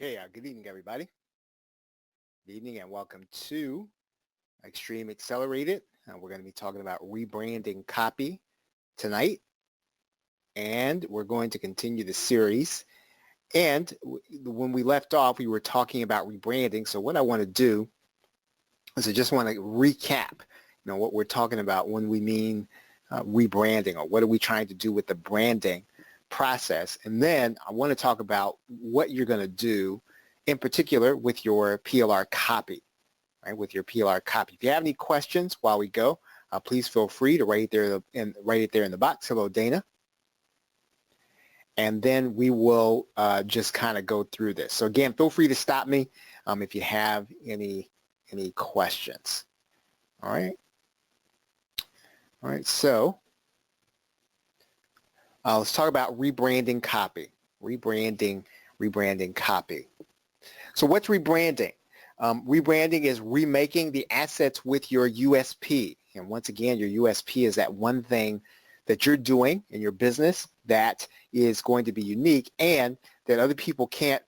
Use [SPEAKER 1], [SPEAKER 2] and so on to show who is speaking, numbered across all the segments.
[SPEAKER 1] Okay, good evening, everybody. Good evening and welcome to Extreme Accelerated. We're going to be talking about rebranding copy tonight, and we're going to continue the series. And when we left off, we were talking about rebranding. So what I want to do is I just want to recap, what we're talking about when we mean rebranding, or what are we trying to do with the branding process. And then I want to talk about what you're going to do in particular with your PLR copy, right? With your PLR copy. If you have any questions while we go, please feel free to write it there in the box. Hello, Dana. And then we will just kind of go through this. So again, feel free to stop me if you have any questions. All right. All right. So let's talk about rebranding copy. Rebranding copy. So what's rebranding? Rebranding is remaking the assets with your USP. And once again, your USP is that one thing that you're doing in your business that is going to be unique and that other people can't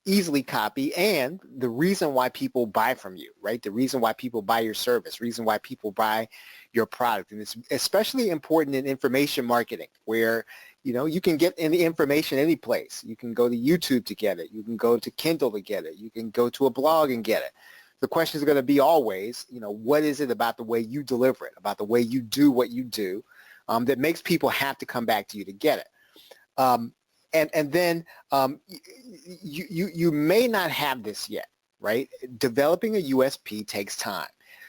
[SPEAKER 1] easily copy, and the reason why people buy from you, right? The reason why people buy your service, reason why people buy your product. And it's especially important in information marketing where, you can get any information any place. You can go to YouTube to get it. You can go to Kindle to get it. You can go to a blog and get it. The question is going to be always, what is it about the way you deliver it, about the way you do what you do that makes people have to come back to you to get it? And then you may not have this yet, right? Developing a USP takes time.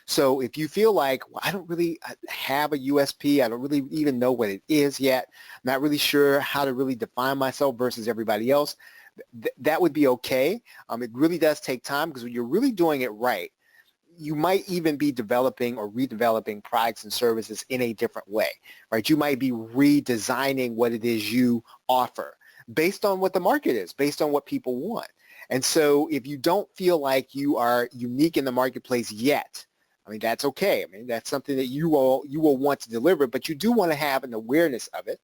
[SPEAKER 1] So if you feel like, well, I don't really have a USP, I don't really even know what it is yet, I'm not really sure how to really define myself versus everybody else, that would be okay. It really does take time because when you're really doing it right, you might even be developing or redeveloping products and services in a different way, right? You might be redesigning what it is you offer based on what the market is, based on what people want. And so if you don't feel like you are unique in the marketplace yet, that's okay. That's something that you will want to deliver, but you do want to have an awareness of it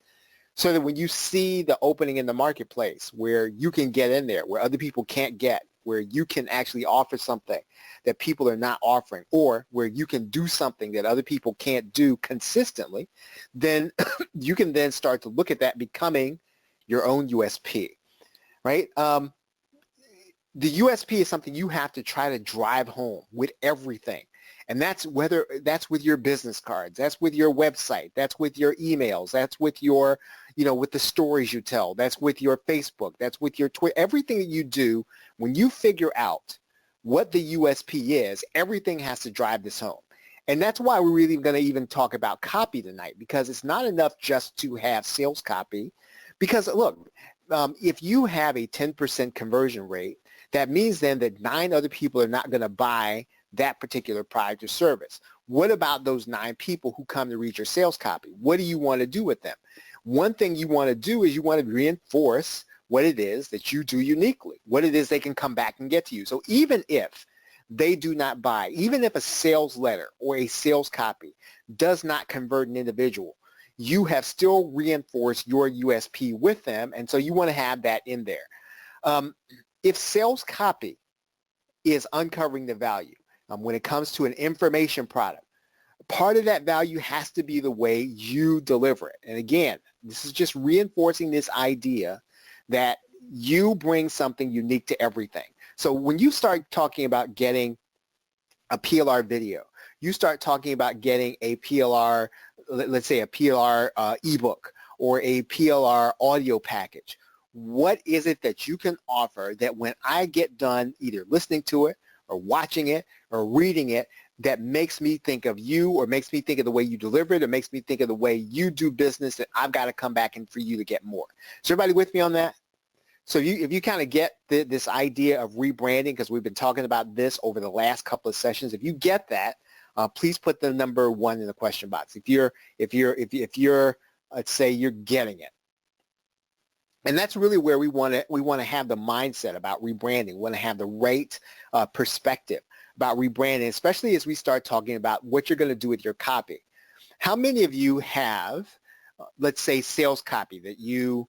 [SPEAKER 1] so that when you see the opening in the marketplace where you can get in there, where other people can't get, where you can actually offer something that people are not offering, or where you can do something that other people can't do consistently, then you can then start to look at that becoming your own USP, right? The USP is something you have to try to drive home with everything. And that's whether that's with your business cards, that's with your website, that's with your emails, that's with your, with the stories you tell, that's with your Facebook, that's with your Twitter, everything that you do. When you figure out what the USP is, everything has to drive this home. And that's why we're really going to even talk about copy tonight, because it's not enough just to have sales copy. Because look, if you have a 10% conversion rate, that means then that 9 other people are not going to buy that particular product or service. What about those 9 people who come to read your sales copy? What do you want to do with them? One thing you want to do is you want to reinforce what it is that you do uniquely, what it is they can come back and get to you. So even if they do not buy, even if a sales letter or a sales copy does not convert an individual, you have still reinforced your USP with them, and so you want to have that in there. If sales copy is uncovering the value, when it comes to an information product, part of that value has to be the way you deliver it. And again, this is just reinforcing this idea that you bring something unique to everything. So when you start talking about getting a PLR video, you start talking about getting a PLR, let's say a PLR ebook or a PLR audio package, what is it that you can offer that when I get done either listening to it or watching it or reading it, that makes me think of you, or makes me think of the way you deliver it, or makes me think of the way you do business, that I've got to come back and for you to get more. Is everybody with me on that? So if you kind of get this idea of rebranding, because we've been talking about this over the last couple of sessions, if you get that, please put the number 1 in the question box. If you're, let's say you're getting it. And that's really where we want to have the mindset about rebranding. We want to have the right perspective about rebranding, especially as we start talking about what you're going to do with your copy. How many of you have, let's say, sales copy that you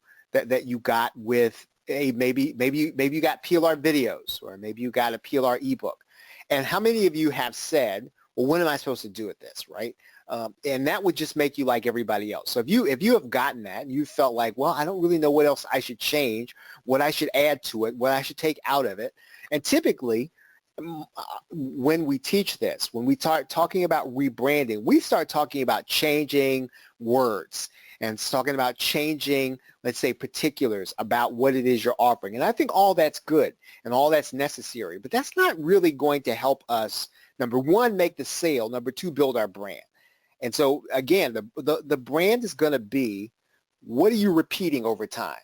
[SPEAKER 1] got with hey, maybe you got PLR videos, or maybe you got a PLR ebook. And how many of you have said, well, what am I supposed to do with this, right? And that would just make you like everybody else. So if you have gotten that and you felt like, well, I don't really know what else I should change, what I should add to it, what I should take out of it. And typically, when we teach this, when we start talking about rebranding, we start talking about changing words and talking about changing, let's say, particulars about what it is you're offering. And I think all that's good and all that's necessary, but that's not really going to help us, number one, make the sale, number two, build our brand. And so, again, the brand is going to be, what are you repeating over time?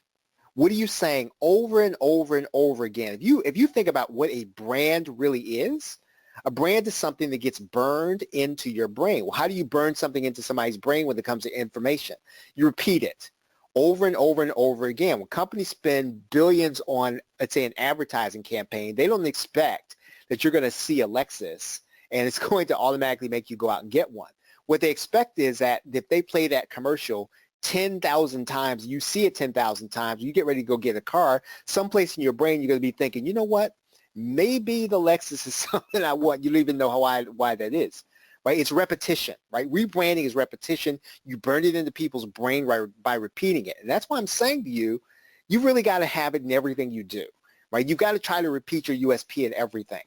[SPEAKER 1] What are you saying over and over and over again? If you think about what a brand really is, a brand is something that gets burned into your brain. Well, how do you burn something into somebody's brain when it comes to information? You repeat it over and over and over again. When companies spend billions on, let's say, an advertising campaign, they don't expect that you're going to see a Lexus and it's going to automatically make you go out and get one. What they expect is that if they play that commercial 10,000 times, you see it 10,000 times, you get ready to go get a car, someplace in your brain you're going to be thinking, you know what, maybe the Lexus is something I want. You don't even know why that is, right? It's repetition, right? Rebranding is repetition. You burn it into people's brain by repeating it. And that's why I'm saying to you, you really got to have it in everything you do, right? You've got to try to repeat your USP in everything.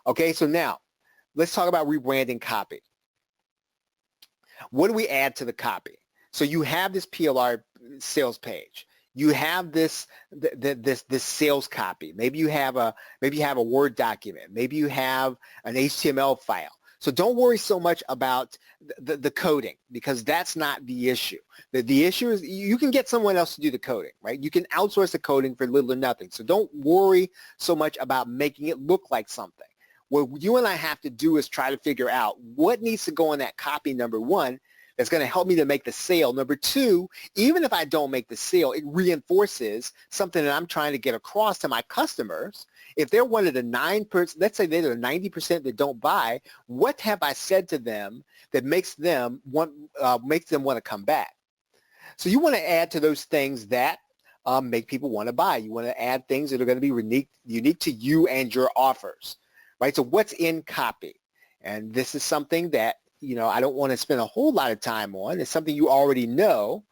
[SPEAKER 1] Okay, so now let's talk about rebranding copy. What do we add to the copy? So you have this PLR sales page. You have this sales copy. Maybe you have a Word document. Maybe you have an HTML file. So don't worry so much about the coding, because that's not the issue. The issue is you can get someone else to do the coding, right? You can outsource the coding for little or nothing. So don't worry so much about making it look like something. What you and I have to do is try to figure out what needs to go in that copy, number one, that's going to help me to make the sale. Number two, even if I don't make the sale, it reinforces something that I'm trying to get across to my customers. If they're one of the 9%, let's say they're the 90% that don't buy, what have I said to them that makes them want to come back? So you want to add to those things that make people want to buy. You want to add things that are going to be unique to you and your offers, right? So what's in copy? And this is something that, I don't want to spend a whole lot of time on. It's something you already know,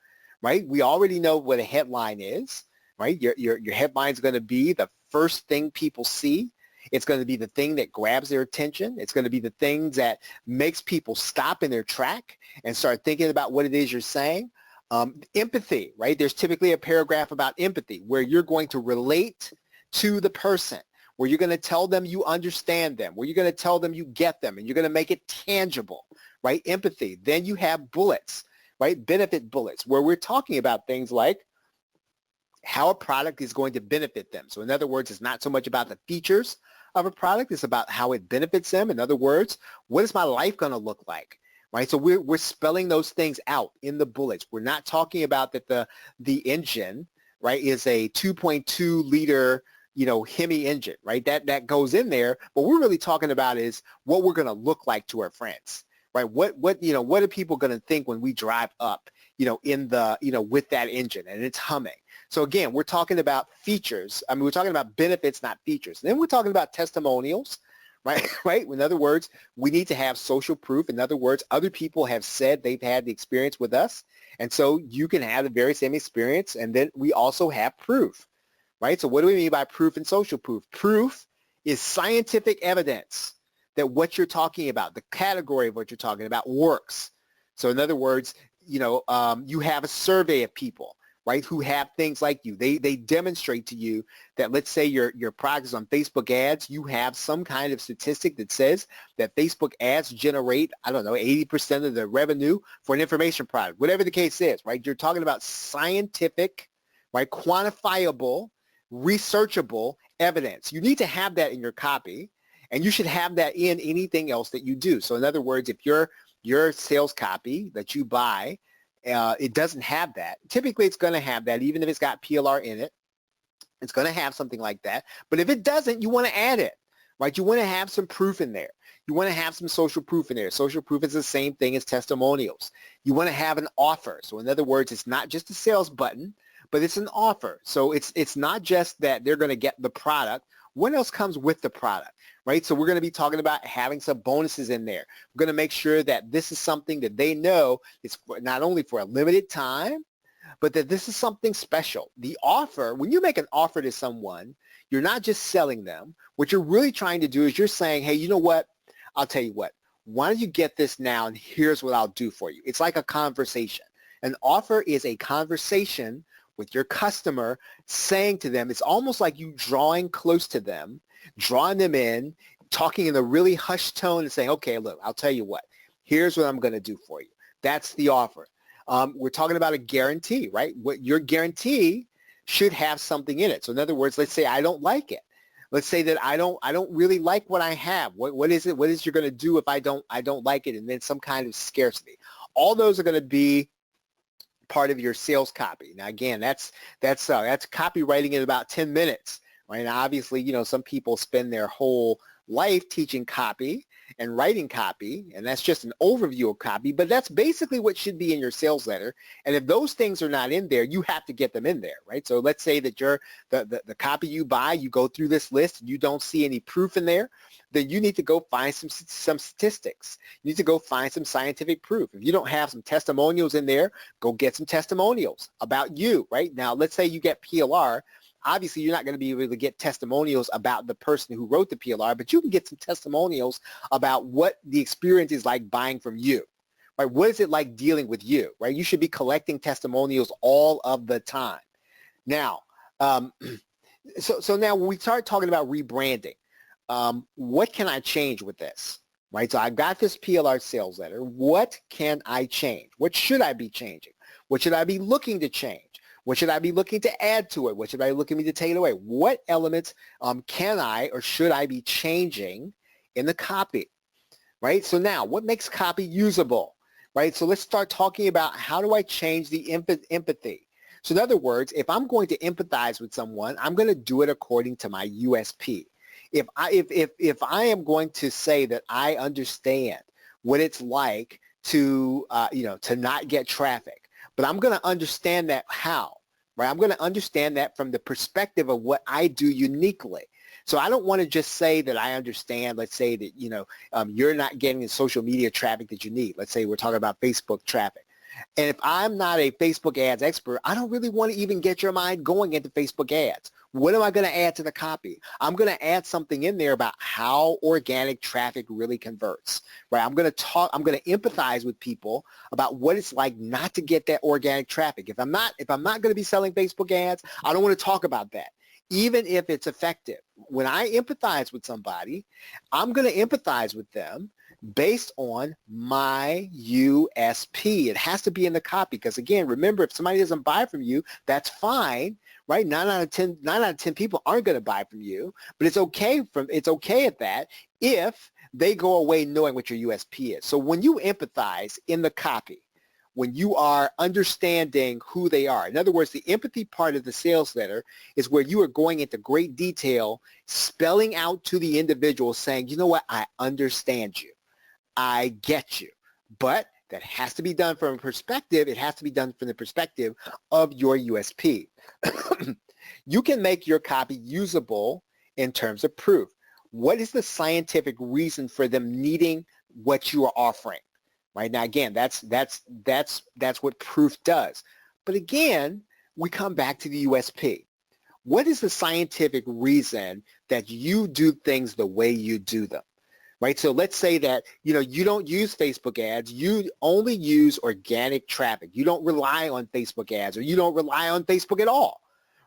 [SPEAKER 1] right? We already know what a headline is, right? Your headline is going to be the first thing people see. It's going to be the thing that grabs their attention. It's going to be the things that makes people stop in their track and start thinking about what it is you're saying. Empathy, right? There's typically a paragraph about empathy where you're going to relate to the person, where you're going to tell them you understand them, where you're going to tell them you get them, and you're going to make it tangible, right? Empathy. Then you have bullets, right? Benefit bullets, where we're talking about things like how a product is going to benefit them. So in other words, it's not so much about the features of a product, it's about how it benefits them. In other words, what is my life going to look like? Right? So we're spelling those things out in the bullets. We're not talking about that the engine, right, is a 2.2 liter Hemi engine, right? That goes in there. But what we're really talking about is what we're going to look like to our friends, right? What are people going to think when we drive up, in the, with that engine and it's humming? So again, we're talking about features. I mean, we're talking about benefits, not features. Then we're talking about testimonials, right? Right? In other words, we need to have social proof. In other words, other people have said they've had the experience with us. And so you can have the very same experience. And then we also have proof. Right? So what do we mean by proof and social proof? Proof is scientific evidence that what you're talking about, the category of what you're talking about, works. So in other words, you have a survey of people, right, who have things like you. They demonstrate to you that, let's say your product is on Facebook ads. You have some kind of statistic that says that Facebook ads generate, 80% of the revenue for an information product, whatever the case is, right? You're talking about scientific, right, quantifiable, researchable evidence. You need to have that in your copy, and you should have that in anything else that you do. So in other words, if your sales copy that you buy, it doesn't have that, typically it's going to have that, even if it's got PLR in it, it's going to have something like that. But if it doesn't, you want to add it, right? You want to have some proof in there. You want to have some social proof in there. Social proof is the same thing as testimonials. You want to have an offer. So in other words, it's not just a sales button, but it's an offer. So it's not just that they're going to get the product. What else comes with the product, right? So we're going to be talking about having some bonuses in there. We're going to make sure that this is something that they know is not only for a limited time, but that this is something special. The offer, when you make an offer to someone, you're not just selling them. What you're really trying to do is you're saying, hey, you know what? I'll tell you what. Why don't you get this now, and here's what I'll do for you. It's like a conversation. An offer is a conversation with your customer, saying to them, it's almost like you drawing close to them, drawing them in, talking in a really hushed tone and saying, okay, look, I'll tell you what. Here's what I'm going to do for you. That's the offer. We're talking about a guarantee, right? What your guarantee should have something in it. So in other words, let's say I don't like it. Let's say that I don't really like what I have. What is it? What is you're going to do if I don't like it? And then some kind of scarcity. All those are going to be part of your sales copy. Now, again, that's copywriting in about 10 minutes, right? And obviously, you know, some people spend their whole life teaching copy and writing copy, and that's just an overview of copy, but that's basically what should be in your sales letter. And if those things are not in there, you have to get them in there, right? So let's say that the copy you buy, you go through this list, and you don't see any proof in there, then you need to go find some statistics. You need to go find some scientific proof. If you don't have some testimonials in there, go get some testimonials about you, right? Now, let's say you get PLR. Obviously, you're not going to be able to get testimonials about the person who wrote the PLR, but you can get some testimonials about what the experience is like buying from you, right? What is it like dealing with you, right? You should be collecting testimonials all of the time. Now, so now when we start talking about rebranding, what can I change with this, right? So I've got this PLR sales letter. What can I change? What should I be changing? What should I be looking to change? What should I be looking to add to it? What should I be looking to take it away? What elements can I or should I be changing in the copy, right? So now, what makes copy usable, right? So let's start talking about how do I change the empathy. So in other words, if I'm going to empathize with someone, I'm going to do it according to my USP. If I am going to say that I understand what it's like to to not get traffic, but I'm going to understand that how, right? I'm going to understand that from the perspective of what I do uniquely. So I don't want to just say that I understand, let's say that, you're not getting the social media traffic that you need. Let's say we're talking about Facebook traffic. And if I'm not a Facebook ads expert, I don't really want to even get your mind going into Facebook ads. What am I going to add to the copy? I'm going to add something in there about how organic traffic really converts, right? I'm going to empathize with people about what it's like not to get that organic traffic. If I'm not going to be selling Facebook ads, I don't want to talk about that, even if it's effective. When I empathize with somebody, I'm going to empathize with them based on my USP. It has to be in the copy because, again, remember, if somebody doesn't buy from you, that's fine, right? 9 out of 10 people aren't going to buy from you, but it's okay at that if they go away knowing what your USP is. So when you empathize in the copy, when you are understanding who they are. In other words, the empathy part of the sales letter is where you are going into great detail, spelling out to the individual, saying, you know what, I understand you. I get you. But that has to be done from a perspective. It has to be done from the perspective of your USP. You can make your copy usable in terms of proof. What is the scientific reason for them needing what you are offering? Right now, again, that's what proof does. But again, we come back to the USP. What is the scientific reason that you do things the way you do them? Right? So let's say that, you don't use Facebook ads. You only use organic traffic. You don't rely on Facebook ads, or you don't rely on Facebook at all.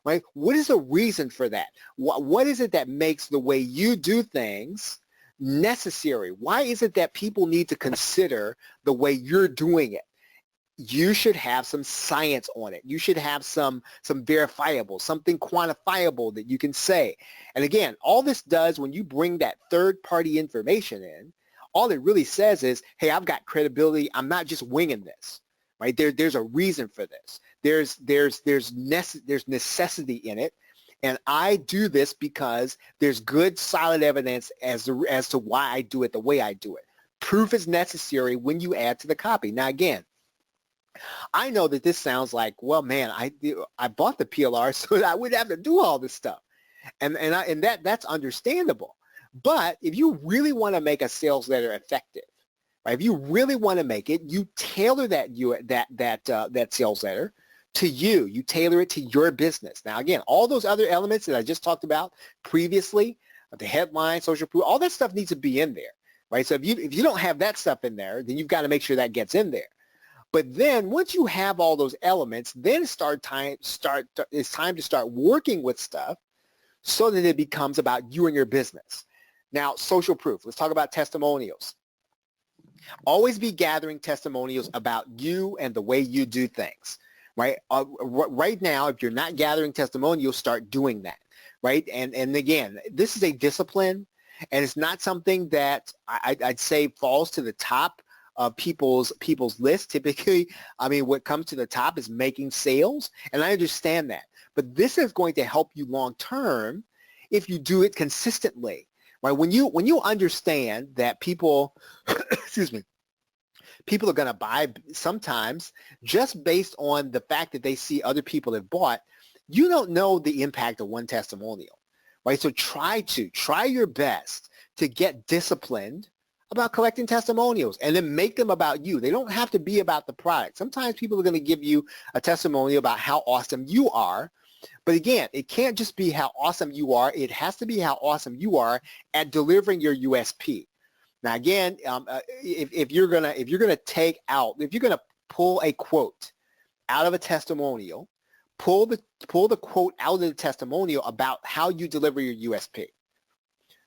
[SPEAKER 1] Right? What is the reason for that? What is it that makes the way you do things necessary? Why is it that people need to consider the way you're doing it? You should have some science on it. You should have some verifiable, something quantifiable that you can say. And again, all this does when you bring that third-party information in, all it really says is, hey, I've got credibility. I'm not just winging this, right? There's a reason for this. There's necessity in it. And I do this because there's good, solid evidence as to why I do it the way I do it. Proof is necessary when you add to the copy. Now, again, I know that this sounds like, well, man, I bought the PLR so that I wouldn't have to do all this stuff. And that's understandable. But if you really want to make a sales letter effective, right? If you really want to make it, you tailor that sales letter to you. You tailor it to your business. Now, again, all those other elements that I just talked about previously, the headline, social proof, all that stuff needs to be in there, right? So if you don't have that stuff in there, then you've got to make sure that gets in there. But then once you have all those elements, then it's time to start working with stuff so that it becomes about you and your business. Now, social proof. Let's talk about testimonials. Always be gathering testimonials about you and the way you do things, right? Right now, if you're not gathering testimonials, start doing that, right? And again, this is a discipline, and it's not something that I'd say falls to the top of people's list. Typically, I mean, what comes to the top is making sales, and I understand that. But this is going to help you long term if you do it consistently, right? When you understand that people, excuse me, people are going to buy sometimes just based on the fact that they see other people have bought, you don't know the impact of one testimonial, right? So try your best to get disciplined about collecting testimonials and then make them about you. They don't have to be about the product. Sometimes people are going to give you a testimonial about how awesome you are. But again, it can't just be how awesome you are. It has to be how awesome you are at delivering your USP. Now, again, if you're gonna pull a quote out of a testimonial, pull the quote out of the testimonial about how you deliver your USP.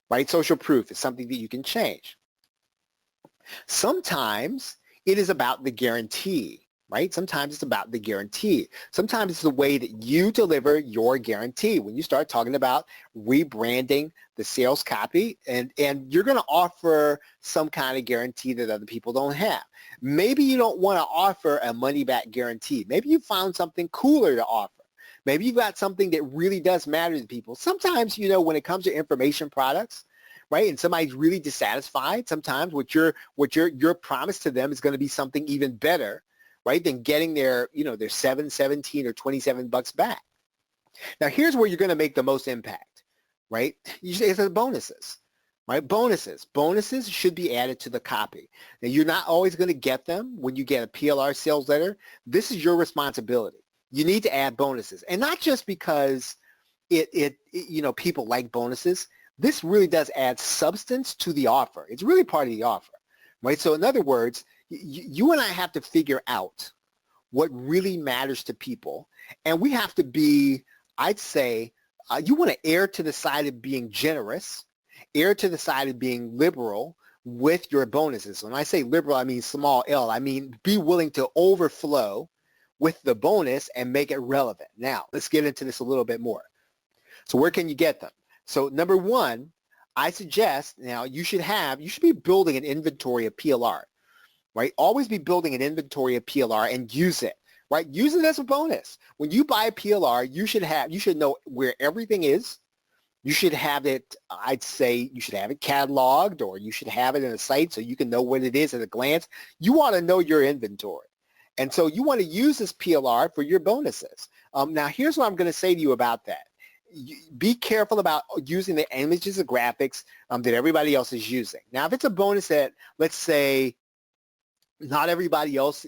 [SPEAKER 1] Right? Social proof is something that you can change. Sometimes it is about the guarantee, right? Sometimes it's about the guarantee. Sometimes it's the way that you deliver your guarantee. When you start talking about rebranding the sales copy, and you're going to offer some kind of guarantee that other people don't have. Maybe you don't want to offer a money-back guarantee. Maybe you found something cooler to offer. Maybe you've got something that really does matter to people. Sometimes, when it comes to information products, right, and somebody's really dissatisfied, sometimes what your promise to them is going to be something even better, right, than getting their 7, 17, or 27 bucks back. Now, here's where you're going to make the most impact, right? It's the bonuses, right? Bonuses should be added to the copy. Now, you're not always going to get them when you get a PLR sales letter. This is your responsibility. You need to add bonuses, and not just because people like bonuses. This really does add substance to the offer. It's really part of the offer, right? So in other words, you and I have to figure out what really matters to people, and we have to be, I'd say, you want to err to the side of being generous, err to the side of being liberal with your bonuses. When I say liberal, I mean small L. I mean be willing to overflow with the bonus and make it relevant. Now, let's get into this a little bit more. So where can you get them? So number one, I suggest now you should be building an inventory of PLR, right? Always be building an inventory of PLR and use it, right? Use it as a bonus. When you buy PLR, you should know where everything is. You should have it, I'd say you should have it cataloged, or you should have it in a site so you can know what it is at a glance. You want to know your inventory. And so you want to use this PLR for your bonuses. Now, here's what I'm going to say to you about that. Be careful about using the images and graphics that everybody else is using. Now, if it's a bonus that, let's say, not everybody else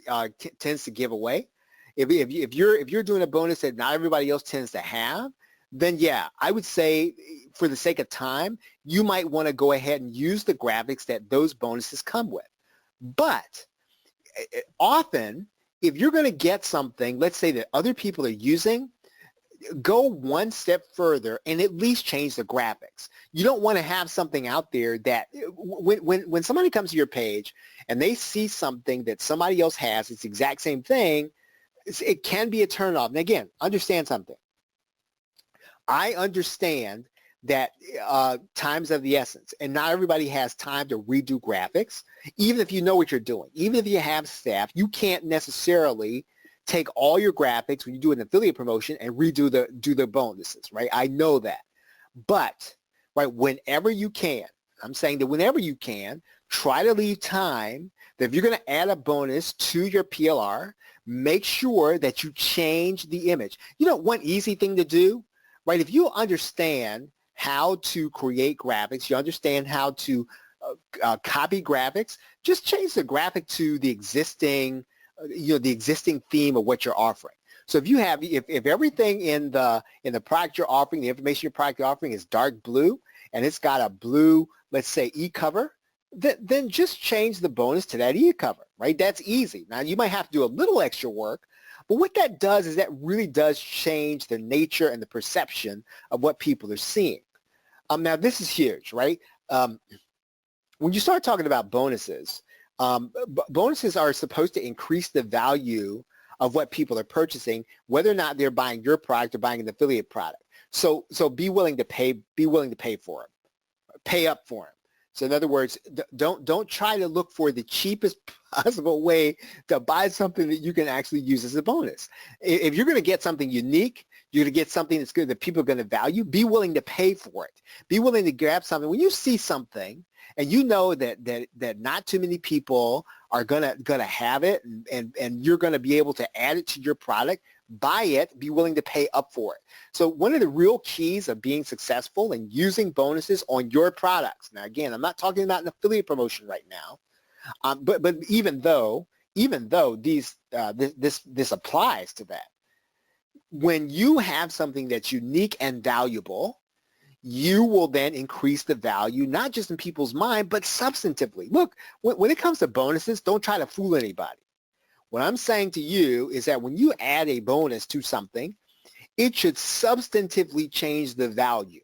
[SPEAKER 1] tends to give away, if you're doing a bonus that not everybody else tends to have, then yeah, I would say for the sake of time, you might want to go ahead and use the graphics that those bonuses come with. But often, if you're going to get something, let's say that other people are using, go one step further and at least change the graphics. You don't want to have something out there that when somebody comes to your page and they see something that somebody else has, it's the exact same thing, it can be a turnoff. And again, understand something. I understand that time's of the essence, and not everybody has time to redo graphics. Even if you know what you're doing, even if you have staff, you can't necessarily take all your graphics when you do an affiliate promotion and do the bonuses, right? I know that. But, right, whenever you can, I'm saying that whenever you can, try to leave time that if you're going to add a bonus to your PLR, make sure that you change the image. You know, one easy thing to do, right? If you understand how to create graphics, you understand how to copy graphics, just change the graphic to the existing, the existing theme of what you're offering. So if you have, if everything in the product you're offering, the information your product you're offering is dark blue, and it's got a blue, let's say, e-cover, then just change the bonus to that e-cover, right? That's easy. Now, you might have to do a little extra work, but what that does is that really does change the nature and the perception of what people are seeing. Now, this is huge, right? When you start talking about bonuses, bonuses are supposed to increase the value of what people are purchasing, whether or not they're buying your product or buying an affiliate product. So be willing to pay for them, pay up for them. So in other words, don't try to look for the cheapest possible way to buy something that you can actually use as a bonus. If you're going to get something unique, you're going to get something that's good that people are going to value, be willing to pay for it. Be willing to grab something. When you see something and you know that not too many people are gonna have it, and you're going to be able to add it to your product, buy it, be willing to pay up for it. So one of the real keys of being successful and using bonuses on your products. Now, again, I'm not talking about an affiliate promotion right now, but even though these this applies to that, when you have something that's unique and valuable, you will then increase the value, not just in people's mind, but substantively. Look, when it comes to bonuses, don't try to fool anybody. What I'm saying to you is that when you add a bonus to something, it should substantively change the value,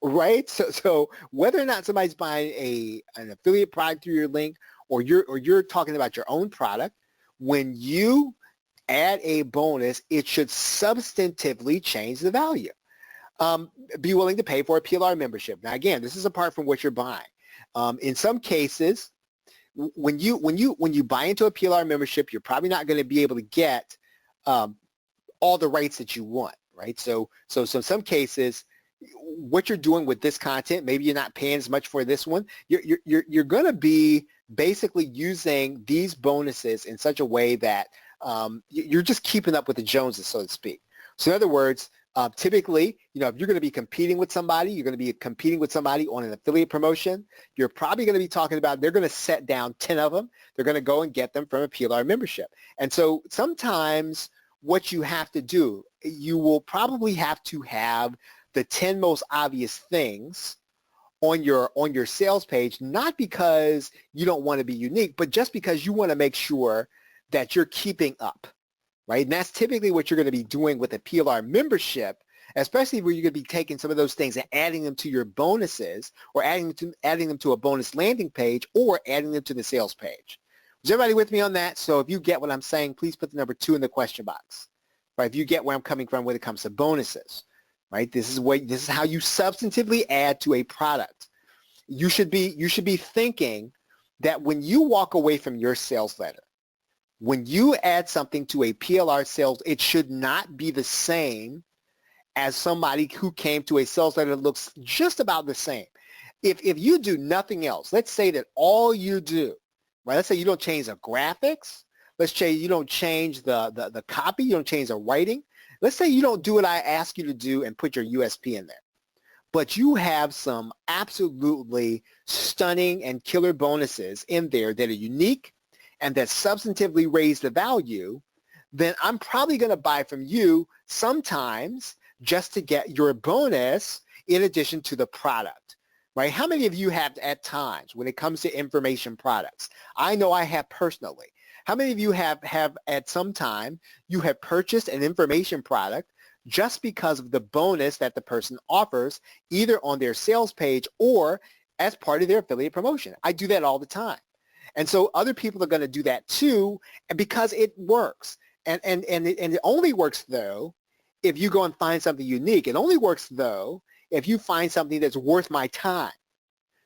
[SPEAKER 1] right? So whether or not somebody's buying an affiliate product through your link, or you're talking about your own product, when you add a bonus, it should substantively change the value. Be willing to pay for a PLR membership. Now, again, this is apart from what you're buying. In some cases, when you buy into a PLR membership, you're probably not going to be able to get all the rights that you want, right? So in some cases, what you're doing with this content, maybe you're not paying as much for this one. You're going to be basically using these bonuses in such a way that you're just keeping up with the Joneses, so to speak. So in other words, typically, if you're going to be competing with somebody, you're going to be competing with somebody on an affiliate promotion, you're probably going to be talking about they're going to set down 10 of them. They're going to go and get them from a PLR membership. And so sometimes what you have to do, you will probably have to have the 10 most obvious things on your sales page, not because you don't want to be unique, but just because you want to make sure that you're keeping up. Right? And that's typically what you're going to be doing with a PLR membership, especially where you're going to be taking some of those things and adding them to your bonuses, or adding them to a bonus landing page, or adding them to the sales page. Is everybody with me on that? So if you get what I'm saying, please put the number 2 in the question box. Right? If you get where I'm coming from when it comes to bonuses, right? This is how you substantively add to a product. You should be thinking that when you walk away from your sales letter, when you add something to a PLR sales, it should not be the same as somebody who came to a sales letter that looks just about the same. If you do nothing else, let's say that all you do, right? Let's say you don't change the graphics. Let's say you don't change the copy. You don't change the writing. Let's say you don't do what I ask you to do and put your USP in there. But you have some absolutely stunning and killer bonuses in there that are unique and that substantively raise the value, then I'm probably going to buy from you sometimes just to get your bonus in addition to the product, right? How many of you have at times when it comes to information products? I know I have personally. How many of you have at some time you have purchased an information product just because of the bonus that the person offers, either on their sales page or as part of their affiliate promotion? I do that all the time. And so other people are going to do that too, because it works. And it only works, though, if you go and find something unique. It only works, though, if you find something that's worth my time.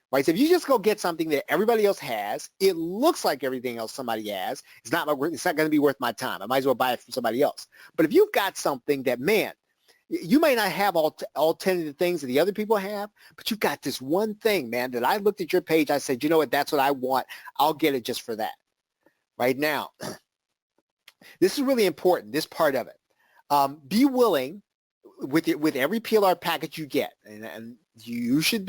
[SPEAKER 1] Right? So if you just go get something that everybody else has, it looks like everything else somebody has, it's not going to be worth my time. I might as well buy it from somebody else. But if you've got something that, man, you may not have all 10 of the things that the other people have, but you've got this one thing, man, that I looked at your page, I said, you know what, that's what I want. I'll get it just for that. Right now, This is really important, this part of it. Be willing with every PLR package you get, and you should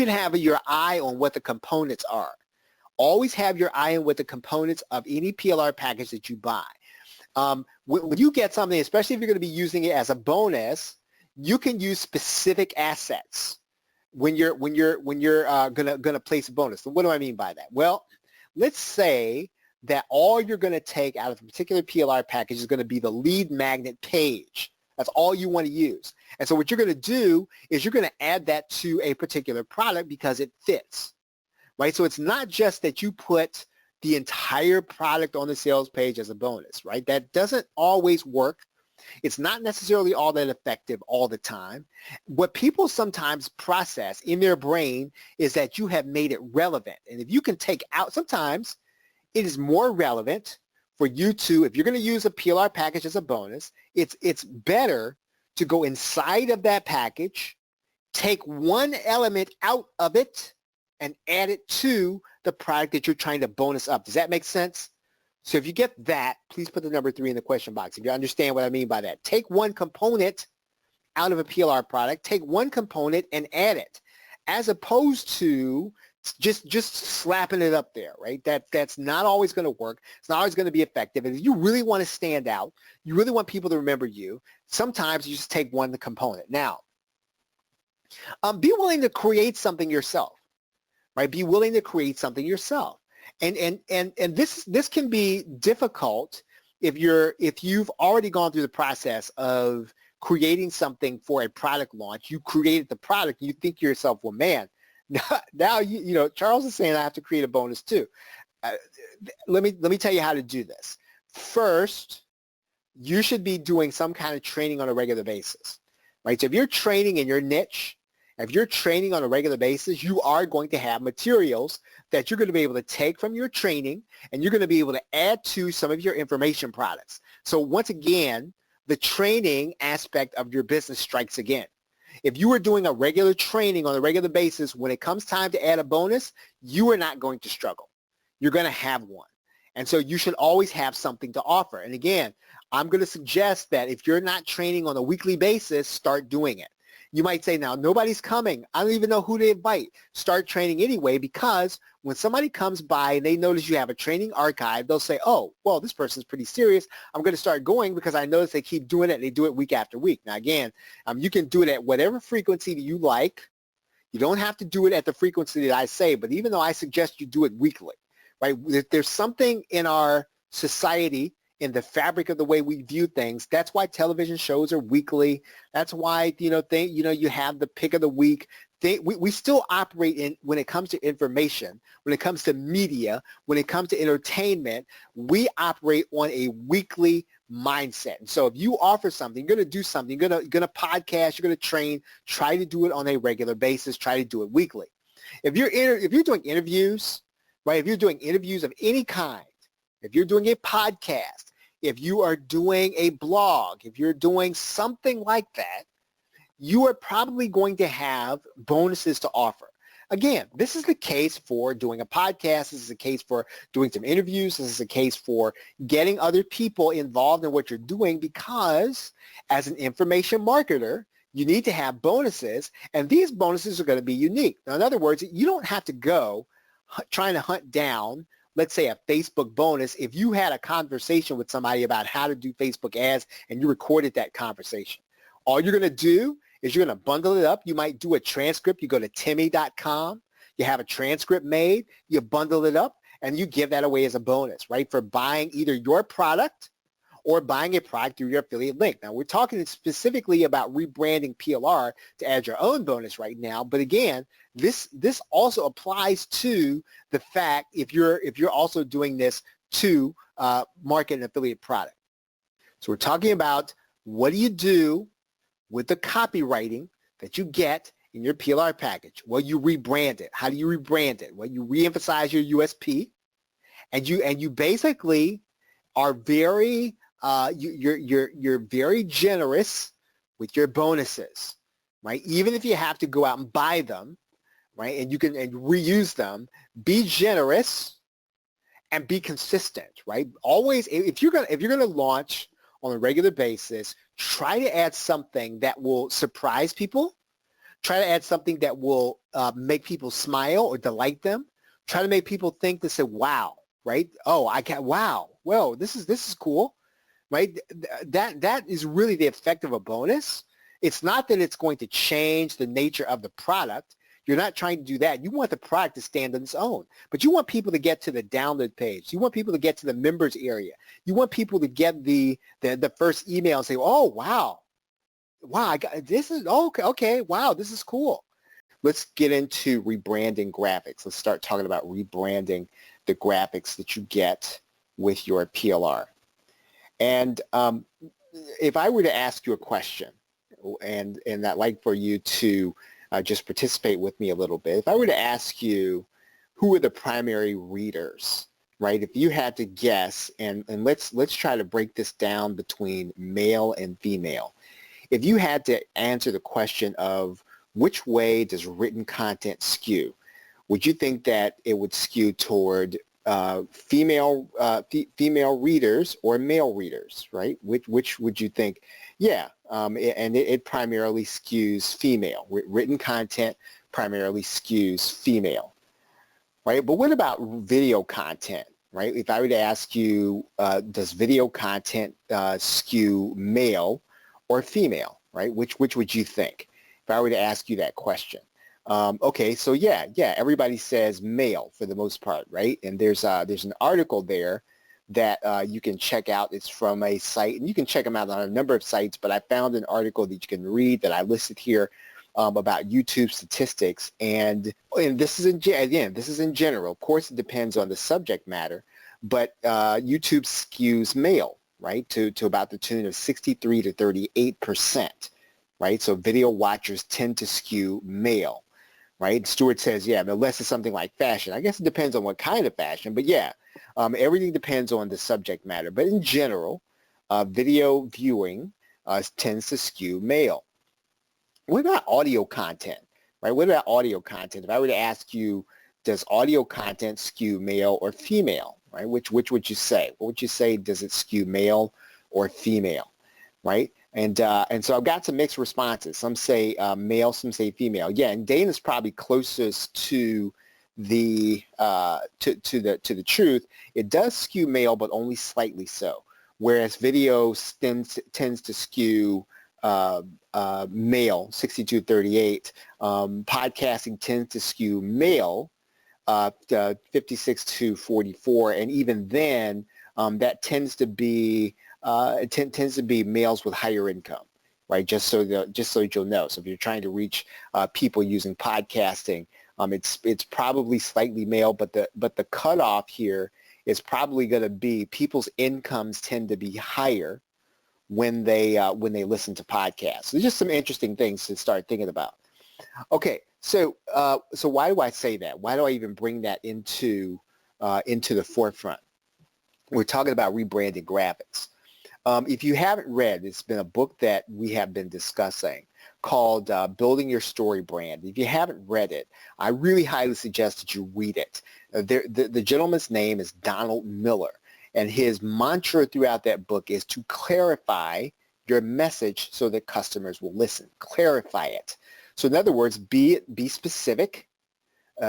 [SPEAKER 1] have your eye on what the components are. Always have your eye on what the components of any PLR package that you buy. When you get something, especially if you're going to be using it as a bonus, you can use specific assets when you're gonna place a bonus. So what do I mean by that? Well, let's say that all you're going to take out of a particular PLR package is going to be the lead magnet page. That's all you want to use. And so what you're going to do is you're going to add that to a particular product because it fits, right? So it's not just that you put the entire product on the sales page as a bonus, right? That doesn't always work. It's not necessarily all that effective all the time. What people sometimes process in their brain is that you have made it relevant. And if you can take out, sometimes it is more relevant for you to, if you're going to use a PLR package as a bonus, it's better to go inside of that package, take one element out of it, and add it to the product that you're trying to bonus up. Does that make sense? So if you get that, please put the number 3 in the question box if you understand what I mean by that. Take one component out of a PLR product, take one component and add it, as opposed to just slapping it up there, right? That's not always going to work. It's not always going to be effective. And if you really want to stand out, you really want people to remember you, sometimes you just take one component. Now, be willing to create something yourself, right? Be willing to create something yourself. And this can be difficult if you've already gone through the process of creating something for a product launch. You created the product and you think to yourself, well, man, now you know Charles is saying I have to create a bonus too. Let me tell you how to do this. First, you should be doing some kind of training on a regular basis, right? So if you're training in your niche, if you're training on a regular basis, you are going to have materials that you're going to be able to take from your training and you're going to be able to add to some of your information products. So once again, the training aspect of your business strikes again. If you are doing a regular training on a regular basis, when it comes time to add a bonus, you are not going to struggle. You're going to have one. And so you should always have something to offer. And again, I'm going to suggest that if you're not training on a weekly basis, start doing it. You might say, now, nobody's coming. I don't even know who to invite. Start training anyway, because when somebody comes by and they notice you have a training archive, they'll say, oh, well, this person's pretty serious. I'm going to start going because I notice they keep doing it and they do it week after week. Now, again, you can do it at whatever frequency that you like. You don't have to do it at the frequency that I say, but even though I suggest you do it weekly, right? There's something in our society, in the fabric of the way we view things. That's why television shows are weekly. That's why, you have the pick of the week. We still operate in, when it comes to information, when it comes to media, when it comes to entertainment, we operate on a weekly mindset. And so if you offer something, you're going to do something, you're going to podcast, you're going to train, try to do it on a regular basis, try to do it weekly. If you're doing interviews, right? If you're doing interviews of any kind, if you're doing a podcast, if you are doing a blog, if you're doing something like that, you are probably going to have bonuses to offer. Again, this is the case for doing a podcast. This is the case for doing some interviews. This is the case for getting other people involved in what you're doing, because as an information marketer, you need to have bonuses, and these bonuses are going to be unique. Now, in other words, you don't have to go trying to hunt down, let's say, a Facebook bonus. If you had a conversation with somebody about how to do Facebook ads and you recorded that conversation, all you're going to do is you're going to bundle it up. You might do a transcript. You go to Timmy.com. You have a transcript made. You bundle it up, and you give that away as a bonus, right, for buying either your product or buying a product through your affiliate link. Now, we're talking specifically about rebranding PLR to add your own bonus right now. But again, this also applies to the fact if you're also doing this to market an affiliate product. So we're talking about, what do you do with the copywriting that you get in your PLR package? Well, you rebrand it. How do you rebrand it? Well, you reemphasize your USP, and you basically are very you're very generous with your bonuses, right? Even if you have to go out and buy them, right, and you can reuse them, be generous and be consistent, right? Always, if you're gonna launch on a regular basis, try to add something that will surprise people. Try to add something that will make people smile or delight them. Try to make people think to say, wow, right? Oh, wow, whoa, this is cool, right? That is really the effect of a bonus. It's not that it's going to change the nature of the product. You're not trying to do that. You want the product to stand on its own, but you want people to get to the download page. You want people to get to the members area. You want people to get the first email and say, oh, wow, I got this is okay, wow, this is cool. Let's get into rebranding graphics. Let's start talking about rebranding the graphics that you get with your PLR. And if I were to ask you a question, and I'd like for you to just participate with me a little bit. If I were to ask you, who are the primary readers, right? If you had to guess, and let's try to break this down between male and female. If you had to answer the question of which way does written content skew, would you think that it would skew toward female readers or male readers, right? Which would you think? Yeah, and it primarily skews female. Written content primarily skews female, right? But what about video content, right? If I were to ask you, does video content skew male or female, right? Which would you think if I were to ask you that question? Okay, so yeah, everybody says male for the most part, right? And there's an article there that you can check out. It's from a site, and you can check them out on a number of sites, but I found an article that you can read that I listed here about YouTube statistics. And this is this is in general. Of course, it depends on the subject matter, but YouTube skews male, right, to about the tune of 63 to 38%, right? So video watchers tend to skew male. Right? Stuart says, yeah, unless it's something like fashion. I guess it depends on what kind of fashion, but yeah, everything depends on the subject matter. But in general, video viewing tends to skew male. What about audio content, right? What about audio content? If I were to ask you, does audio content skew male or female, right? Which would you say? What would you say? Does it skew male or female, right? And so I've got some mixed responses. Some say male, some say female. Yeah, and Dana's probably closest to the to the truth. It does skew male, but only slightly so. Whereas video tends to skew male, 62-38. Podcasting tends to skew male, 56-44, and even then, that tends to be tends to be males with higher income, right? Just so you'll know. So if you're trying to reach people using podcasting, it's probably slightly male, but the cutoff here is probably going to be people's incomes tend to be higher when they listen to podcasts. So there's just some interesting things to start thinking about. Okay, so why do I say that? Why do I even bring that into the forefront? We're talking about rebranding graphics. If you haven't read, it's been a book that we have been discussing called Building Your Story Brand. If you haven't read it, I really highly suggest that you read it. The gentleman's name is Donald Miller, and his mantra throughout that book is to clarify your message so that customers will listen. Clarify it. So in other words, be specific,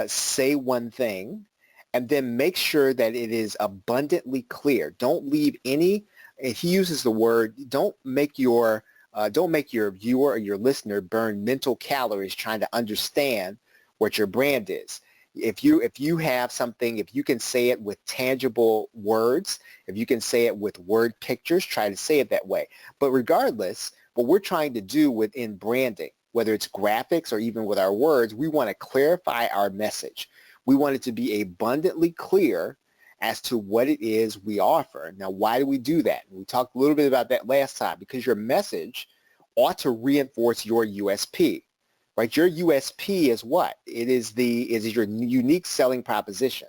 [SPEAKER 1] say one thing, and then make sure that it is abundantly clear. Don't leave any, and he uses the word, don't make your viewer or your listener burn mental calories trying to understand what your brand is. If you have something, if you can say it with tangible words, if you can say it with word pictures, try to say it that way. But regardless, what we're trying to do within branding, whether it's graphics or even with our words, we want to clarify our message. We want it to be abundantly clear as to what it is we offer. Now, why do we do that? We talked a little bit about that last time, because your message ought to reinforce your USP, right? Your USP is what? It is your unique selling proposition.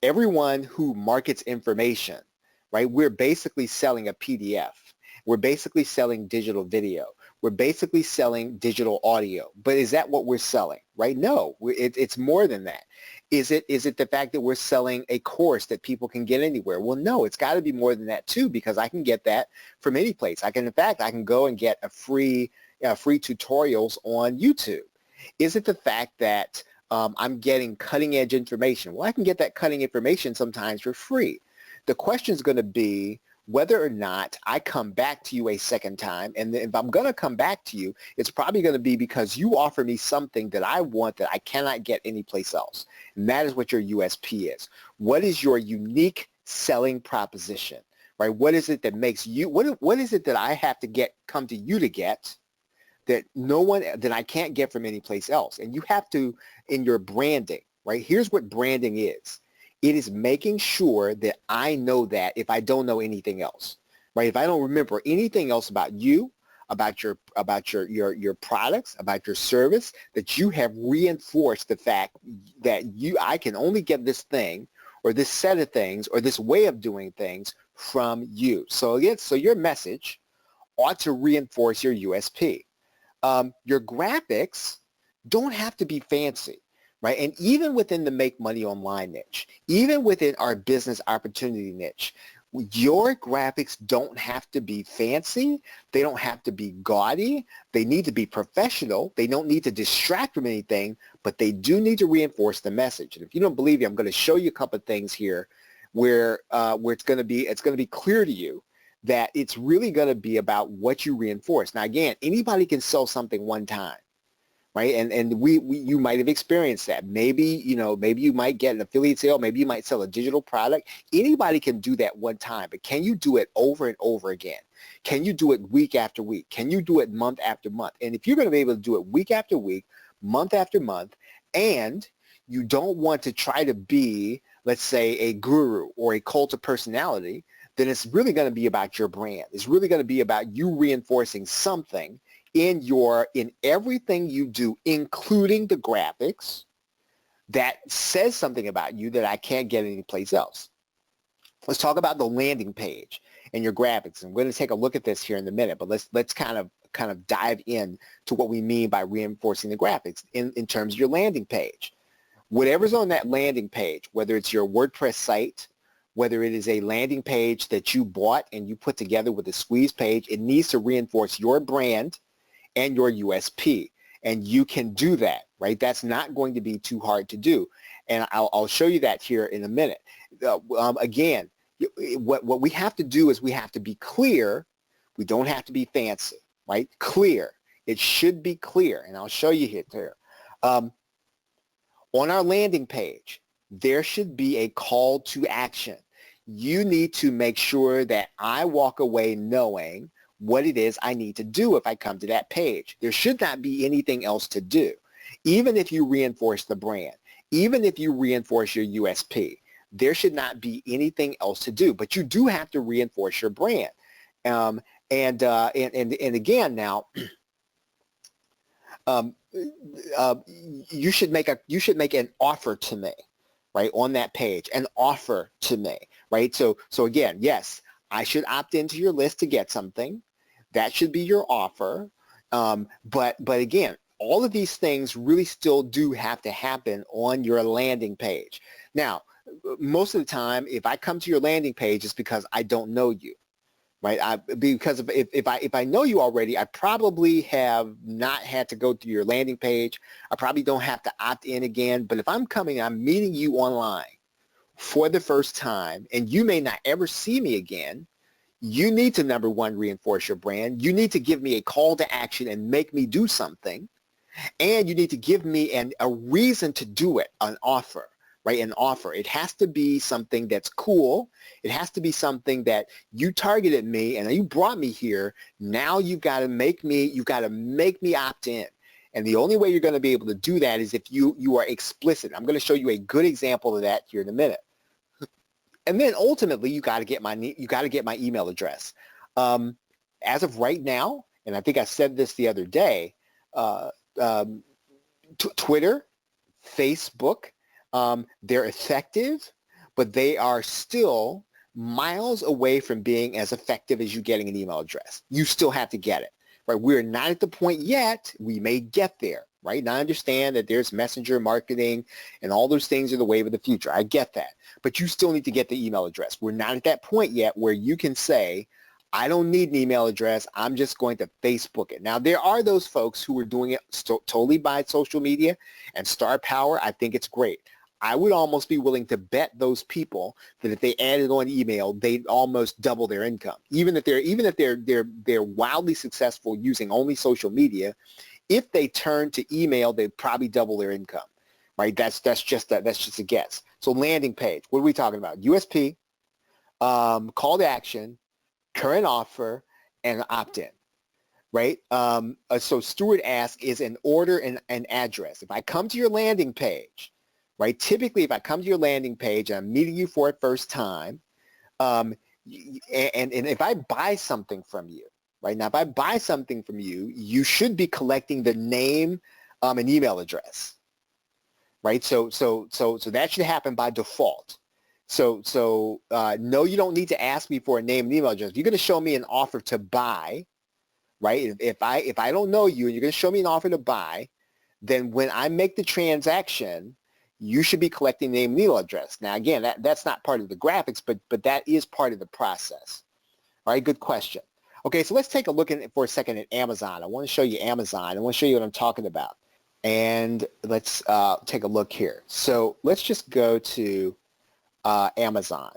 [SPEAKER 1] Everyone who markets information, right? We're basically selling a PDF. We're basically selling digital video. We're basically selling digital audio. But is that what we're selling, right? No, it's more than that. Is it the fact that we're selling a course that people can get anywhere? Well, no, it's got to be more than that too, because I can get that from any place. I can go and get a free tutorials on YouTube. Is it the fact that I'm getting cutting edge information? Well, I can get that cutting information sometimes for free. The question is going to be whether or not I come back to you a second time. And if I'm going to come back to you, it's probably going to be because you offer me something that I want that I cannot get anyplace else. And that is what your USP is. What is your unique selling proposition, right? What is it that makes you, what is it that I have to come to you to get that that I can't get from anyplace else? And you have to, in your branding, right? Here's what branding is. It is making sure that I know that if I don't know anything else, right? If I don't remember anything else about you, about your products, about your service, that you have reinforced the fact that I can only get this thing or this set of things or this way of doing things from you. So your message ought to reinforce your USP. Your graphics don't have to be fancy. Right? And even within the make money online niche, even within our business opportunity niche, your graphics don't have to be fancy. They don't have to be gaudy. They need to be professional. They don't need to distract from anything, but they do need to reinforce the message. And if you don't believe me, I'm going to show you a couple of things here where it's going to be clear to you that it's really going to be about what you reinforce. Now, again, anybody can sell something one time. Right, and you might have experienced that. Maybe you might get an affiliate sale. Maybe you might sell a digital product. Anybody can do that one time, but can you do it over and over again? Can you do it week after week? Can you do it month after month? And if you're going to be able to do it week after week, month after month, and you don't want to try to be, let's say, a guru or a cult of personality, then it's really going to be about your brand. It's really going to be about you reinforcing something in everything you do, including the graphics, that says something about you that I can't get anyplace else. Let's talk about the landing page and your graphics, and we're going to take a look at this here in a minute. But let's kind of dive in to what we mean by reinforcing the graphics in terms of your landing page. Whatever's on that landing page, whether it's your WordPress site, whether it is a landing page that you bought and you put together with a squeeze page, it needs to reinforce your brand and your USP, and you can do that, right? That's not going to be too hard to do, and I'll show you that here in a minute. Again, what we have to do is we have to be clear. We don't have to be fancy, right? Clear. It should be clear, and I'll show you here. On our landing page, there should be a call to action. You need to make sure that I walk away knowing what it is I need to do if I come to that page. There should not be anything else to do. Even if you reinforce the brand, even if you reinforce your USP, there should not be anything else to do. But you do have to reinforce your brand. And again, now, you should make an offer to me, right, on that page, an offer to me, right? So again, yes, I should opt into your list to get something. That should be your offer. But again, all of these things really still do have to happen on your landing page. Now, most of the time, if I come to your landing page, it's because I don't know you, right? If I know you already, I probably have not had to go through your landing page. I probably don't have to opt in again. But if I'm meeting you online for the first time, and you may not ever see me again, you need to, number one, reinforce your brand. You need to give me a call to action and make me do something. And you need to give me a reason to do it, an offer, right? An offer. It has to be something that's cool. It has to be something that you targeted me and you brought me here. Now you've got to make me opt in. And the only way you're going to be able to do that is if you are explicit. I'm going to show you a good example of that here in a minute. And then ultimately, you got to get my email address. As of right now, and I think I said this the other day, Twitter, Facebook, they're effective, but they are still miles away from being as effective as you getting an email address. You still have to get it. right? We're not at the point yet. We may get there, right? And I understand that there's messenger marketing and all those things are the wave of the future. I get that. But you still need to get the email address. We're not at that point yet where you can say, I don't need an email address. I'm just going to Facebook it. Now, there are those folks who are doing it totally by social media and star power. I think it's great. I would almost be willing to bet those people that if they added on email, they'd almost double their income. Even if they're wildly successful using only social media, if they turn to email, they'd probably double their income. Right? That's just a guess. So landing page. What are we talking about? USP, call to action, current offer, and opt-in. Right? So Stuart asks, is an order and an address. If I come to your landing page, right? Typically, if I come to your landing page and I'm meeting you for the first time, and if I buy something from you, right? Now, if I buy something from you, you should be collecting the name and email address, right? So that should happen by default. So no, you don't need to ask me for a name and email address. If you're going to show me an offer to buy, right? If I don't know you and you're going to show me an offer to buy, then when I make the transaction, you should be collecting name and email address. Now, again, that's not part of the graphics, but that is part of the process. All right, good question. Okay, so let's take a look for a second at Amazon. I want to show you Amazon. I want to show you what I'm talking about. And let's take a look here. So let's just go to Amazon.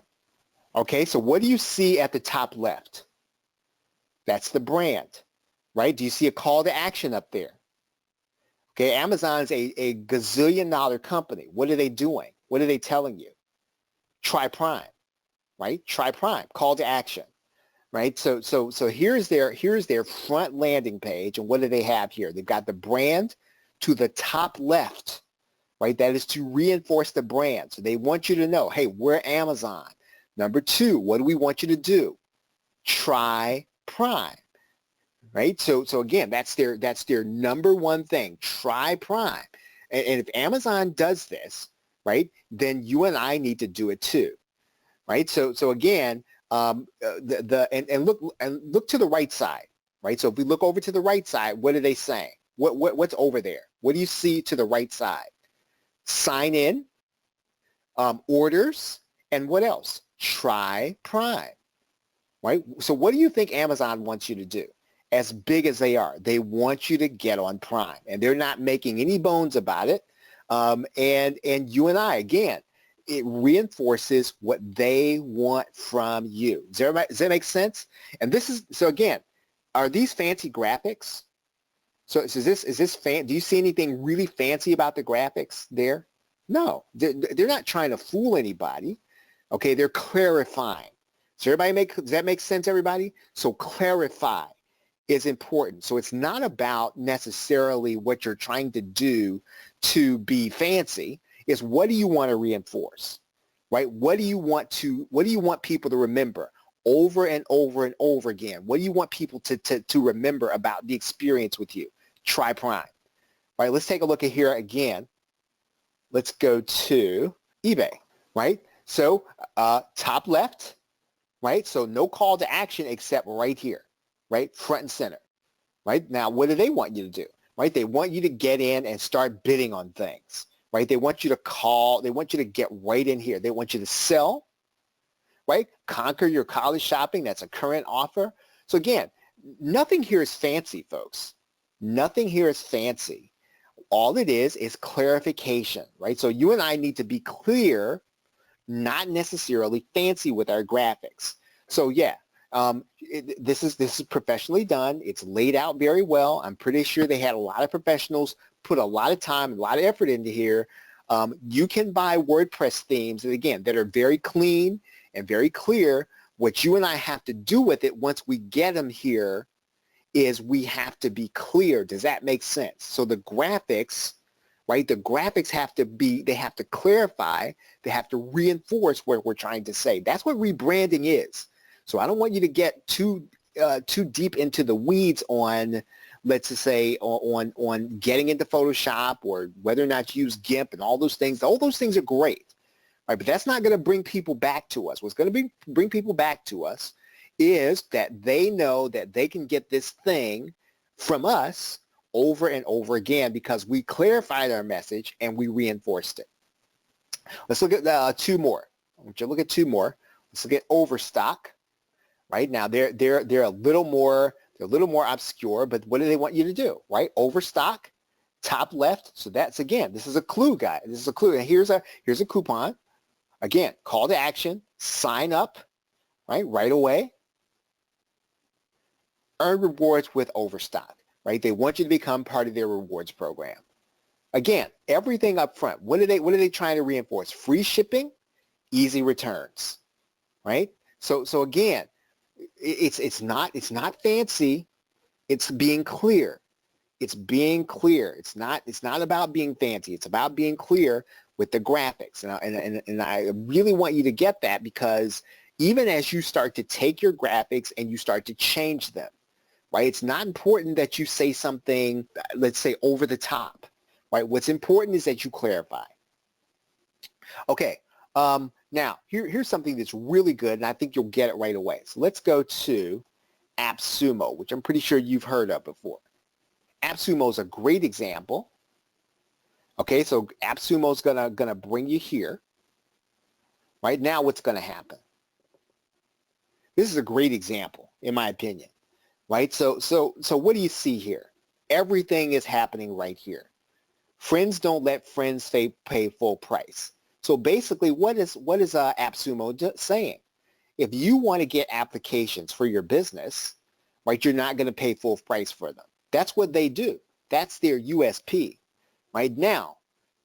[SPEAKER 1] Okay, so what do you see at the top left? That's the brand, right? Do you see a call to action up there? Okay, Amazon's a gazillion-dollar company. What are they doing? What are they telling you? Try Prime, right? Try Prime, call to action, right? So here's their front landing page, and what do they have here? They've got the brand to the top left, right? That is to reinforce the brand. So they want you to know, hey, we're Amazon. Number two, what do we want you to do? Try Prime. Right? So again, that's their number one thing. Try Prime. And if Amazon does this, right, then you and I need to do it too. Right? So again, look to the right side, right? So if we look over to the right side, what are they saying? What's over there? What do you see to the right side? Sign in, orders, and what else? Try Prime. Right? So what do you think Amazon wants you to do? As big as they are, they want you to get on Prime, and they're not making any bones about it. And you and I, again, it reinforces what they want from you. Does that make sense? And so again, are these fancy graphics? So is this do you see anything really fancy about the graphics there? No, they're not trying to fool anybody. Okay, they're clarifying. So does that make sense, everybody? So clarify is important. So it's not about necessarily what you're trying to do to be fancy. It's what do you want to reinforce, right? What do you want people to remember over and over and over again? What do you want people to remember about the experience with you? Try Prime. All right, let's take a look at here again. Let's go to eBay, right? So top left, right? So no call to action except right here. Right? Front and center. Right? Now, what do they want you to do? Right? They want you to get in and start bidding on things. Right? They want you to call. They want you to get right in here. They want you to sell. Right? Conquer your college shopping. That's a current offer. So again, nothing here is fancy, folks. Nothing here is fancy. All it is clarification. Right? So you and I need to be clear, not necessarily fancy with our graphics. So yeah. This is professionally done. It's laid out very well. I'm pretty sure they had a lot of professionals put a lot of time, a lot of effort into here. You can buy WordPress themes, and again, that are very clean and very clear. What you and I have to do with it once we get them here is we have to be clear. Does that make sense? So the graphics, right? The graphics have to clarify. They have to reinforce what we're trying to say. That's what rebranding is. So I don't want you to get too deep into the weeds on, let's just say, on getting into Photoshop or whether or not you use GIMP and all those things. All those things are great, right? But that's not going to bring people back to us. What's going to bring people back to us is that they know that they can get this thing, from us over and over again because we clarified our message and we reinforced it. Let's look at two more. I want you to look at two more. Let's look at overstock. Right now, they're a little more obscure, but what do they want you to do? Right, overstock, top left. So that's, again, this is a clue, guys. This is a clue. And here's a coupon. Again, call to action. Sign up. Right away. Earn rewards with overstock. Right, they want you to become part of their rewards program. Again, everything up front. What are they trying to reinforce? Free shipping, easy returns. Right. So again, it's not fancy. It's being clear. It's being clear. It's not about being fancy. It's about being clear with the graphics. And I really want you to get that, because even as you start to take your graphics and you start to change them, right? It's not important that you say something, let's say, over the top, right? What's important is that you clarify. Okay. Now, here's something that's really good, and I think you'll get it right away. So let's go to AppSumo, which I'm pretty sure you've heard of before. AppSumo is a great example. Okay, so AppSumo is gonna bring you here. Right now, what's gonna happen? This is a great example, in my opinion. Right? So what do you see here? Everything is happening right here. Friends don't let friends pay full price. So basically, what is AppSumo saying? If you want to get applications for your business, right, you're not going to pay full price for them. That's what they do. That's their USP. Right now,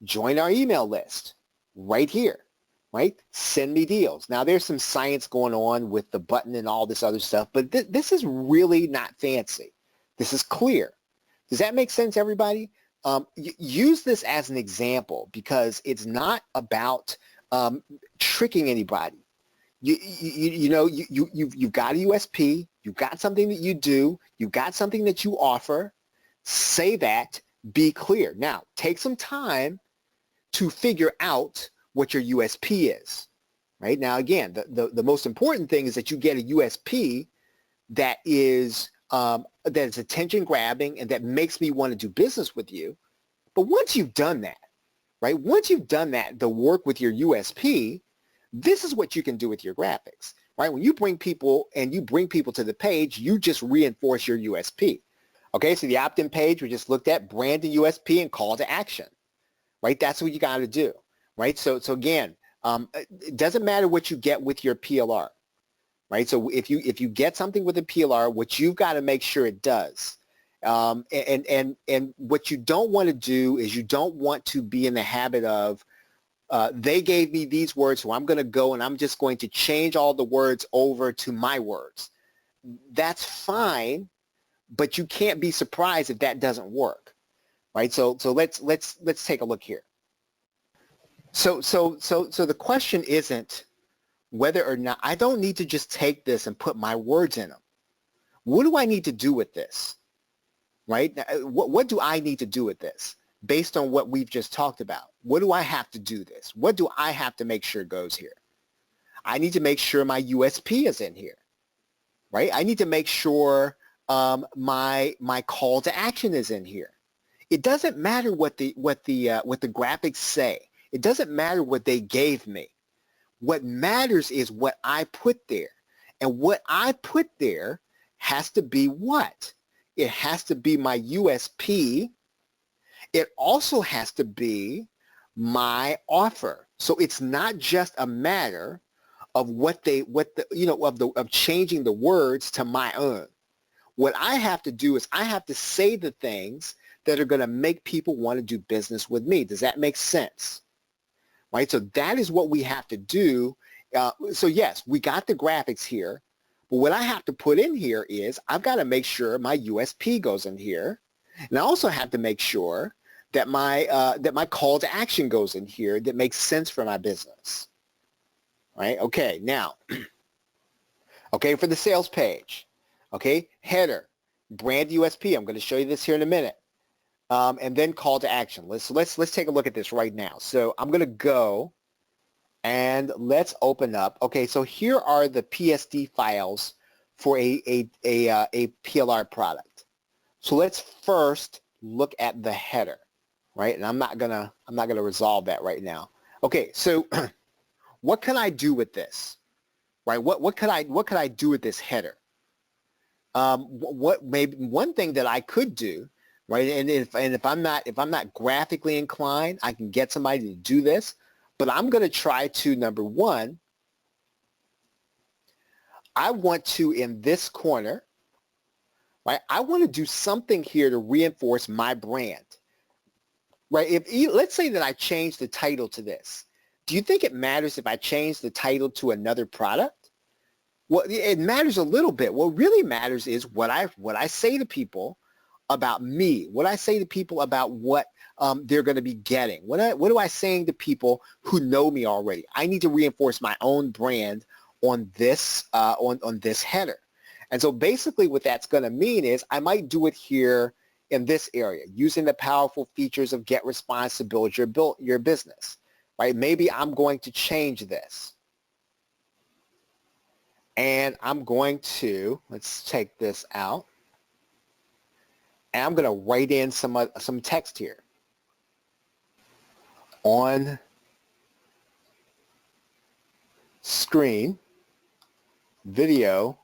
[SPEAKER 1] join our email list right here. Right? Send me deals. Now, there's some science going on with the button and all this other stuff, but this is really not fancy. This is clear. Does that make sense, everybody? Use this as an example, because it's not about tricking anybody. You've got a USP, you've got something that you do, you've got something that you offer. Say that, be clear. Now, take some time to figure out what your USP is. Right? Now, again, the most important thing is that you get a USP that is attention grabbing and that makes me want to do business with you. But once you've done that, right? Once you've done that, the work with your USP, this is what you can do with your graphics, right? When you bring people to the page, you just reinforce your USP. Okay, so the opt-in page we just looked at, brand and USP and call to action, right? That's what you got to do, right? So again, it doesn't matter what you get with your PLR, right? So if you get something with a PLR, what you've got to make sure it does, and what you don't want to do is you don't want to be in the habit of, they gave me these words, so I'm going to go and I'm just going to change all the words over to my words. That's fine, but you can't be surprised if that doesn't work, right? So let's take a look here. So the question isn't whether or not, I don't need to just take this and put my words in them. What do I need to do with this, right? What do I need to do with this based on what we've just talked about? What do I have to do this? What do I have to make sure goes here? I need to make sure my USP is in here, right? I need to make sure my call to action is in here. It doesn't matter what the graphics say. It doesn't matter what they gave me. What matters is what I put there. And what I put there has to be what? It has to be my USP. It also has to be my offer. So it's not just a matter of of changing the words to my own. What I have to do is I have to say the things that are going to make people want to do business with me. Does that make sense? Right? So that is what we have to do. So yes, we got the graphics here, but what I have to put in here is I've got to make sure my USP goes in here, and I also have to make sure that my call to action goes in here that makes sense for my business. Right? Okay, now, okay, for the sales page, okay, header, brand USP. I'm going to show you this here in a minute. And then call to action. Let's take a look at this right now. So I'm going to go and let's open up. Okay, so here are the PSD files for a PLR product. So let's first look at the header, right? And I'm not gonna resolve that right now. Okay, so what can I do with this, right? What could I do with this header? What maybe one thing that I could do, right? And if I'm not graphically inclined, I can get somebody to do this. But I'm going to try to, number one, I want to, in this corner, right? I want to do something here to reinforce my brand, right? Let's say that I change the title to this. Do you think it matters if I change the title to another product? Well, it matters a little bit. What really matters is what I say to people about me, what I say to people about what they're going to be getting. What do I saying to people who know me already? I need to reinforce my own brand on this on this header. And so basically what that's going to mean is I might do it here in this area, using the powerful features of GetResponse to build your business, right? Maybe I'm going to change this. And I'm going to, let's take this out, and I'm going to write in some text here. On screen video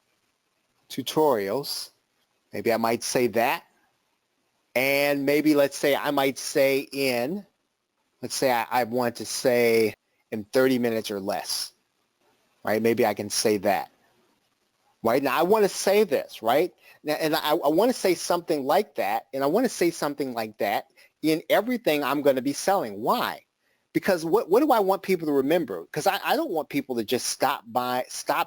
[SPEAKER 1] tutorials, maybe I might say that. And maybe let's say I might say let's say I want to say in 30 minutes or less, right? Maybe I can say that. Right now, I want to say this, right? Now, and I want to say something like that, and I want to say something like that in everything I'm going to be selling. Why? Because what do I want people to remember? Because I don't want people to just stop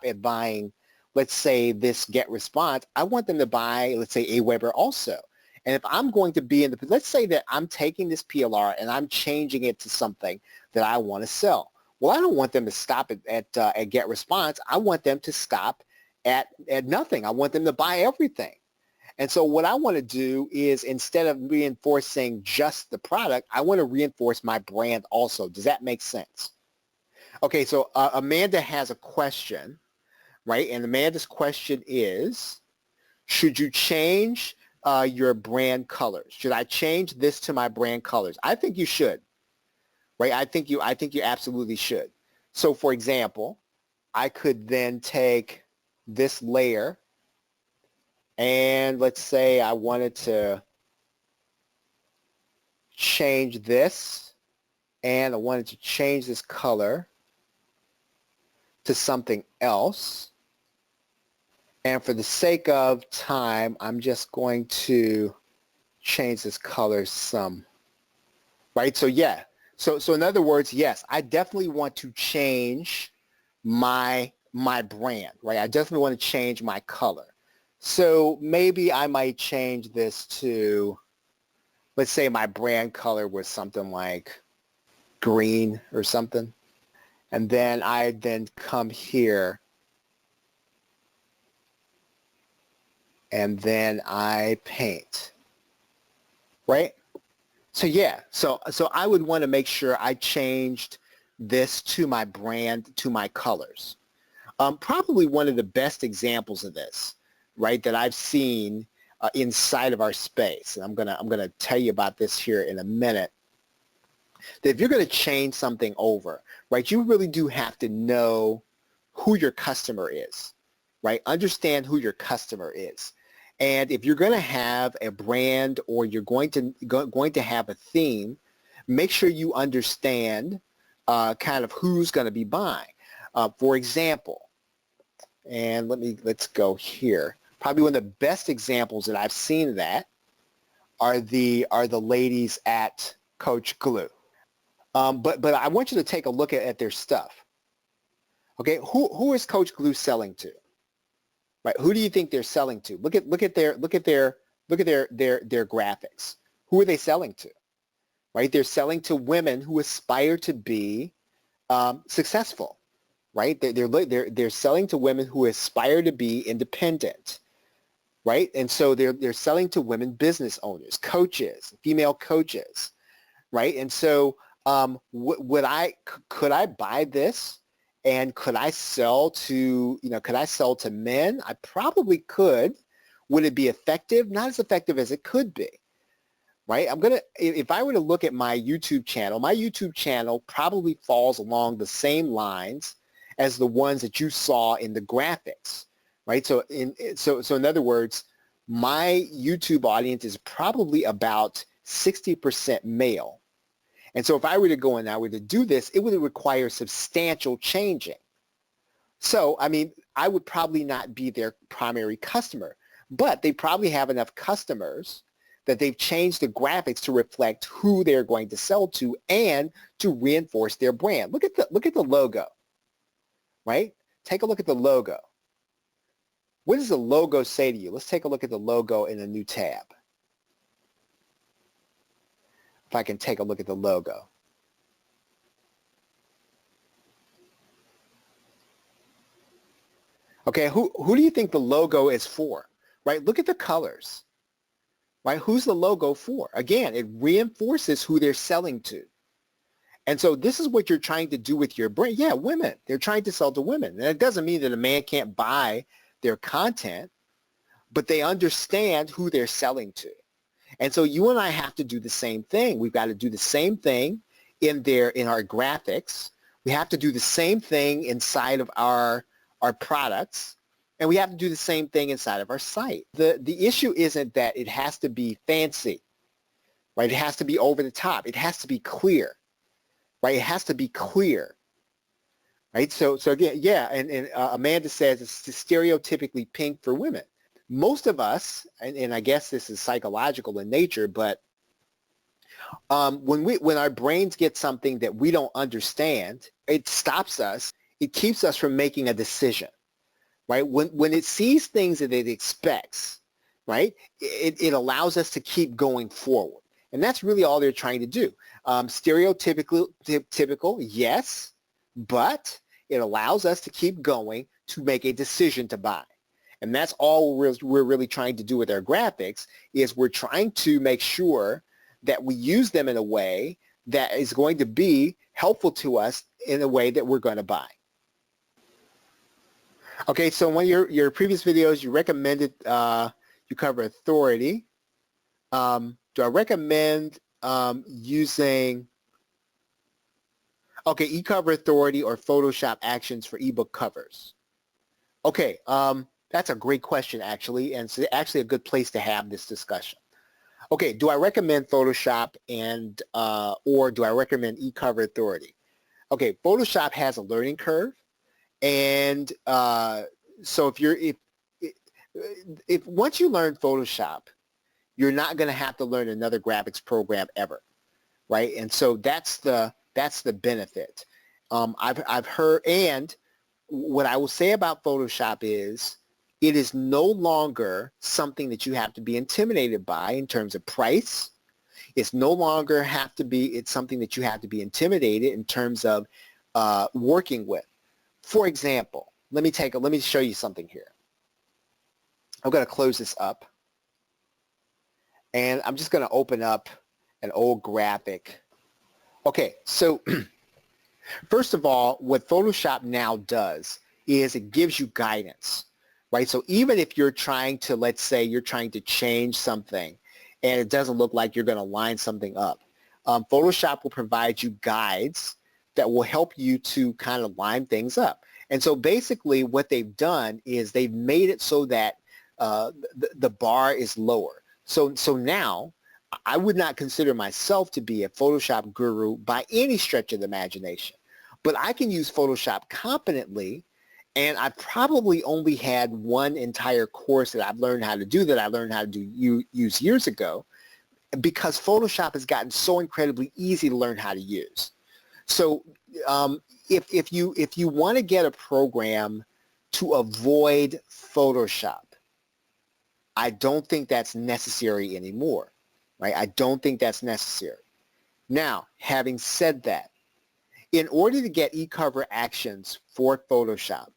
[SPEAKER 1] at buying, let's say, this GetResponse. I want them to buy, let's say, Aweber also. And if I'm going to be let's say that I'm taking this PLR and I'm changing it to something that I want to sell. Well, I don't want them to stop at GetResponse. I want them to stop at nothing. I want them to buy everything. And so what I want to do is, instead of reinforcing just the product, I want to reinforce my brand also. Does that make sense? Okay, so Amanda has a question, right? And Amanda's question is, should you change your brand colors? Should I change this to my brand colors? I think you should, right? I think you absolutely should. So for example, I could then take this layer, and let's say I wanted to change this, and I wanted to change this color to something else. And for the sake of time, I'm just going to change this color some, right? So yeah, so in other words, yes, I definitely want to change my brand, right? I definitely want to change my color. So maybe I might change this to, let's say my brand color was something like green or something. And then I then come here and then I paint, right? So yeah, so I would want to make sure I changed this to my brand, to my colors. Probably one of the best examples of this, right, that I've seen inside of our space, and I'm gonna tell you about this here in a minute. That if you're going to change something over, right, you really do have to know who your customer is, right? Understand who your customer is. And if you're going to have a brand, or you're going to have a theme, make sure you understand kind of who's going to be buying. For example, and let's go here. Probably one of the best examples that I've seen of that are the ladies at Coach Glue. But I want you to take a look at their stuff. Okay, who is Coach Glue selling to? Right, who do you think they're selling to? Look at their graphics. Who are they selling to? Right, they're selling to women who aspire to be successful. Right, they're selling to women who aspire to be independent. Right, and so they're selling to women business owners, coaches, female coaches. Right, and so could I buy this, and could I sell to men? I probably could, Would it be effective? Not as effective as it could be, right? If I were to look at my YouTube channel probably falls along the same lines as the ones that you saw in the graphics, right? So in other words, my YouTube audience is probably about 60% male. And so if I were to go and I were to do this, it would require substantial changing. So, I mean, I would probably not be their primary customer, but they probably have enough customers that they've changed the graphics to reflect who they're going to sell to and to reinforce their brand. Look at the logo, right? Take a look at the logo. What does the logo say to you? Let's take a look at the logo in a new tab. If I can take a look at the logo. Okay, who do you think the logo is for? Right? Look at the colors. Right? Who's the logo for? Again, it reinforces who they're selling to. And so this is what you're trying to do with your brand. Yeah, women. They're trying to sell to women. And it doesn't mean that a man can't buy their content, but they understand who they're selling to. And so you and I have to do the same thing. We've got to do the same thing in our graphics. We have to do the same thing inside of our products, and we have to do the same thing inside of our site. The issue isn't that it has to be fancy, right? It has to be over the top. It has to be clear, right? It has to be clear, right? So again, yeah, and Amanda says it's stereotypically pink for women. Most of us, and I guess this is psychological in nature, but when our brains get something that we don't understand, it stops us. It keeps us from making a decision, right? When it sees things that it expects, right, it allows us to keep going forward. And that's really all they're trying to do. Typical, yes, but it allows us to keep going to make a decision to buy. And that's all we're really trying to do with our graphics is we're trying to make sure that we use them in a way that is going to be helpful to us in a way that we're going to buy. Okay, so in one of your previous videos, you recommended you cover authority. Do I recommend using, okay, eCover Authority or Photoshop Actions for ebook covers? Okay, that's a great question, actually, and it's actually a good place to have this discussion. Okay, do I recommend Photoshop and or do I recommend eCover Authority? Okay, Photoshop has a learning curve, and so if once you learn Photoshop, you're not going to have to learn another graphics program ever, right? And so that's the benefit. I've heard, and what I will say about Photoshop is it is no longer something that you have to be intimidated by in terms of price. It's no longer it's something that you have to be intimidated in terms of working with. For example, let me show you something here. I'm going to close this up, and I'm just going to open up an old graphic. Okay, so first of all, what Photoshop now does is it gives you guidance, right? So even if you're trying to, let's say you're trying to change something and it doesn't look like you're going to line something up, Photoshop will provide you guides that will help you to kind of line things up. And so basically what they've done is they've made it so that the bar is lower. So now I would not consider myself to be a Photoshop guru by any stretch of the imagination, but I can use Photoshop competently, and I probably only had one entire course that I've learned how to do that I learned how to use years ago, because Photoshop has gotten so incredibly easy to learn how to use. So if you want to get a program to avoid Photoshop, I don't think that's necessary anymore, right? I don't think that's necessary. Now, having said that, in order to get eCover Actions for Photoshop,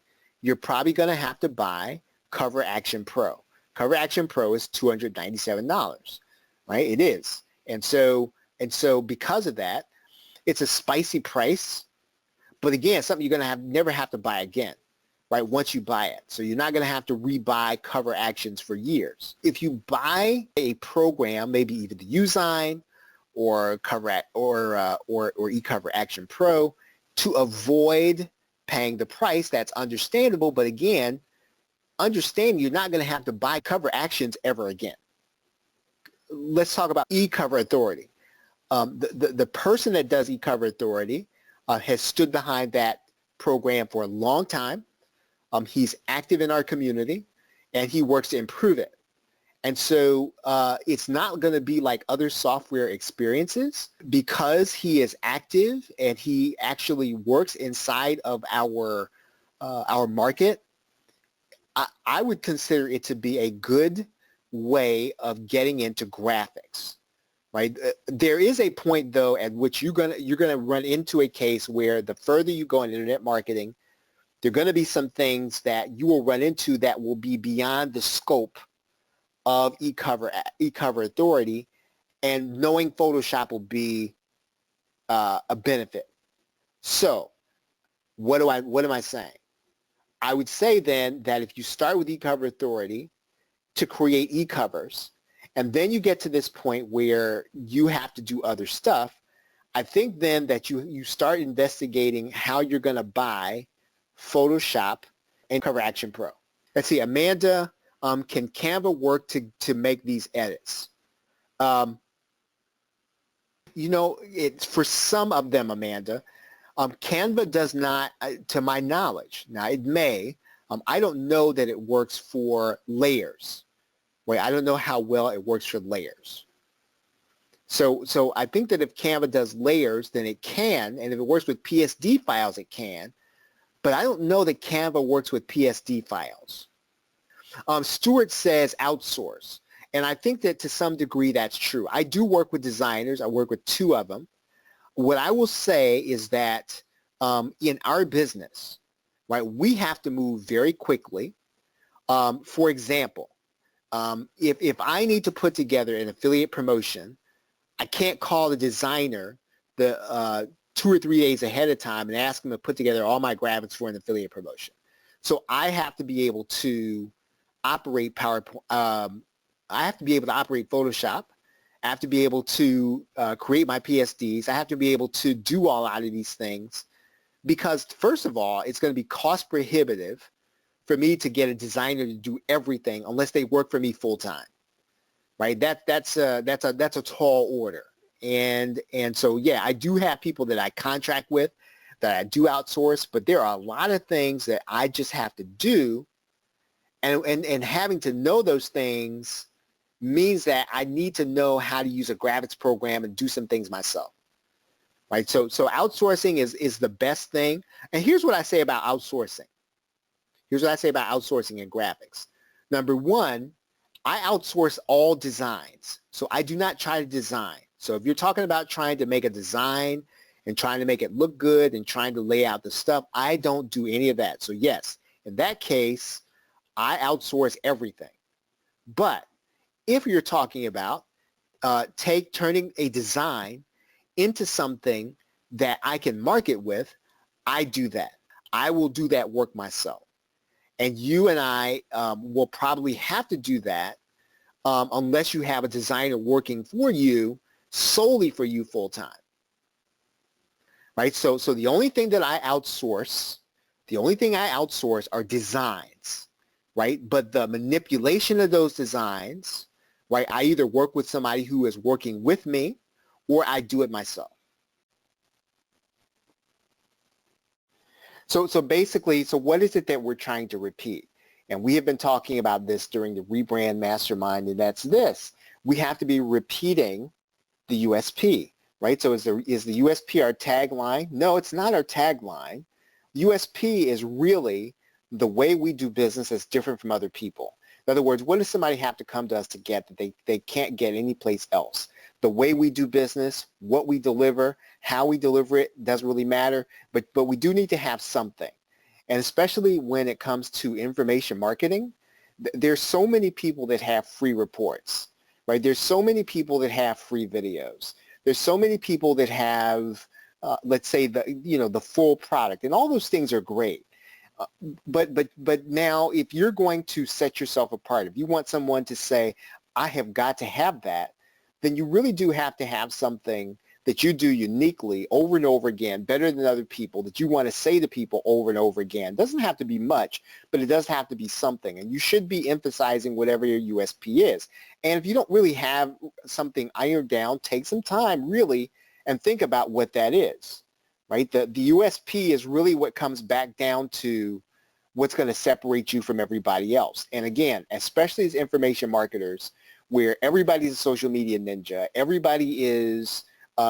[SPEAKER 1] you're probably going to have to buy Cover Action Pro. Cover Action Pro is $297, right? It is. And so because of that, it's a spicy price, but again, something you're going to never have to buy again, right, once you buy it. So you're not going to have to rebuy cover actions for years. If you buy a program, maybe even the Usign or eCover Action Pro, to avoid paying the price, that's understandable. But again, understand you're not going to have to buy cover actions ever again. Let's talk about eCover Authority. The person that does eCover Authority has stood behind that program for a long time. He's active in our community, and he works to improve it. And so it's not going to be like other software experiences because he is active and he actually works inside of our market. I would consider it to be a good way of getting into graphics. Right? There is a point though at which you're gonna run into a case where the further you go in internet marketing, there are going to be some things that you will run into that will be beyond the scope of eCover Authority, and knowing Photoshop will be a benefit. So what am I saying? I would say then that if you start with eCover Authority to create eCovers, and then you get to this point where you have to do other stuff, I think then that you start investigating how you're going to buy Photoshop and Cover Action Pro. Let's see, Amanda, can Canva work to make these edits? It's for some of them, Amanda. Canva does not, to my knowledge. Now it may. I don't know that it works for layers. Right? I don't know how well it works for layers. So I think that if Canva does layers, then it can, and if it works with PSD files, it can. But I don't know that Canva works with PSD files. Stuart says outsource. And I think that to some degree that's true. I do work with designers. I work with 2 of them. What I will say is that in our business, right, we have to move very quickly. For example, if I need to put together an affiliate promotion, I can't call the designer the 2 or 3 days ahead of time and ask them to put together all my graphics for an affiliate promotion. So I have to be able to operate PowerPoint. I have to be able to operate Photoshop. I have to be able to create my PSDs. I have to be able to do all out of these things because, first of all, it's going to be cost prohibitive for me to get a designer to do everything unless they work for me full time. Right? That's a tall order. And so, yeah, I do have people that I contract with, that I do outsource, but there are a lot of things that I just have to do. And having to know those things means that I need to know how to use a graphics program and do some things myself. Right? So outsourcing is the best thing. And here's what I say about outsourcing. Here's what I say about outsourcing in graphics. Number one, I outsource all designs. So I do not try to design. So if you're talking about trying to make a design and trying to make it look good and trying to lay out the stuff, I don't do any of that. So yes, in that case, I outsource everything. But if you're talking about turning a design into something that I can market with, I do that. I will do that work myself. And you and I will probably have to do that unless you have a designer working for you, solely for you full time. Right? So the only thing that I outsource, are designs, right? But the manipulation of those designs, right, I either work with somebody who is working with me or I do it myself. So basically, what is it that we're trying to repeat? And we have been talking about this during the Rebrand Mastermind, and that's this. We have to be repeating the USP, right? So is the USP our tagline? No, it's not our tagline. USP is really the way we do business that's different from other people. In other words, what does somebody have to come to us to get that they can't get anyplace else? The way we do business, what we deliver, how we deliver it doesn't really matter, but we do need to have something. And especially when it comes to information marketing, there's so many people that have free reports, right? There's so many people that have free videos. There's so many people that have, let's say, the full product, and all those things are great. Uh, but now if you're going to set yourself apart, if you want someone to say, I have got to have that, then you really do have to have something that you do uniquely over and over again, better than other people, that you want to say to people over and over again. It doesn't have to be much, but it does have to be something. And you should be emphasizing whatever your USP is. And if you don't really have something ironed down, take some time really and think about what that is, right? The USP is really what comes back down to what's going to separate you from everybody else. And again, especially as information marketers, where everybody's a social media ninja, everybody is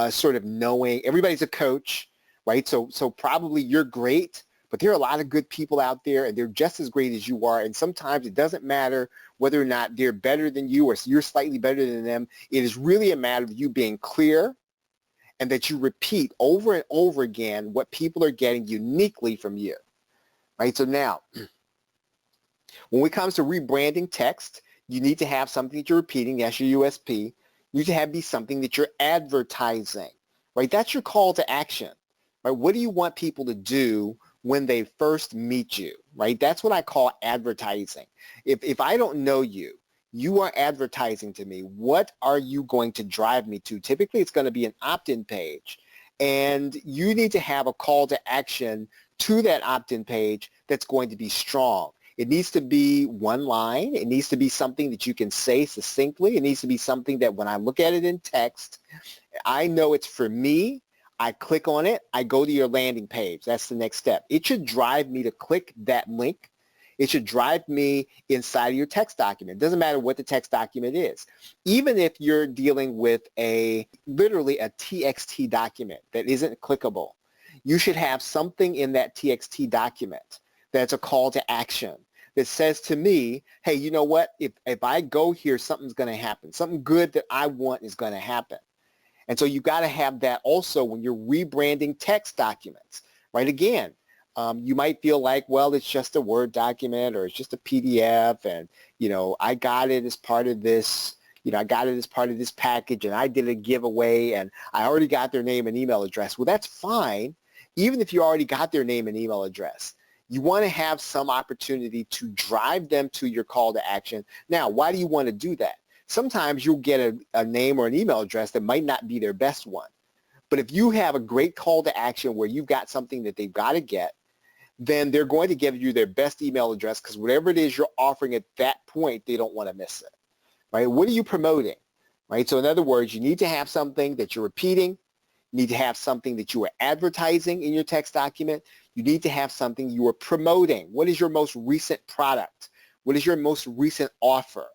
[SPEAKER 1] sort of knowing, everybody's a coach, right? So probably you're great, but there are a lot of good people out there and they're just as great as you are. And sometimes it doesn't matter whether or not they're better than you or you're slightly better than them. It is really a matter of you being clear and that you repeat over and over again what people are getting uniquely from you, right? So now, when it comes to rebranding text, you need to have something that you're repeating. That's your USP. You need to be something that you're advertising, right? That's your call to action, right? What do you want people to do when they first meet you, right? That's what I call advertising. If I don't know you, you are advertising to me. What are you going to drive me to? Typically, it's going to be an opt-in page, and you need to have a call to action to that opt-in page that's going to be strong. It needs to be one line. It needs to be something that you can say succinctly. It needs to be something that when I look at it in text, I know it's for me. I click on it. I go to your landing page. That's the next step. It should drive me to click that link. It should drive me inside of your text document. It doesn't matter what the text document is. Even if you're dealing with literally a TXT document that isn't clickable, you should have something in that TXT document that's a call to action that says to me, hey, you know what? If I go here, something's going to happen. Something good that I want is going to happen. And so you got to have that also when you're rebranding text documents, right? Again, you might feel like, well, it's just a Word document or it's just a PDF and, I got it as part of this, I got it as part of this package and I did a giveaway and I already got their name and email address. Well, that's fine, even if you already got their name and email address. You want to have some opportunity to drive them to your call to action. Now, why do you want to do that? Sometimes you'll get a name or an email address that might not be their best one. But if you have a great call to action where you've got something that they've got to get, then they're going to give you their best email address because whatever it is you're offering at that point, they don't want to miss it, right? What are you promoting, right? So in other words, you need to have something that you're repeating. You need to have something that you are advertising in your text document. You need to have something you are promoting. What is your most recent product? What is your most recent offer?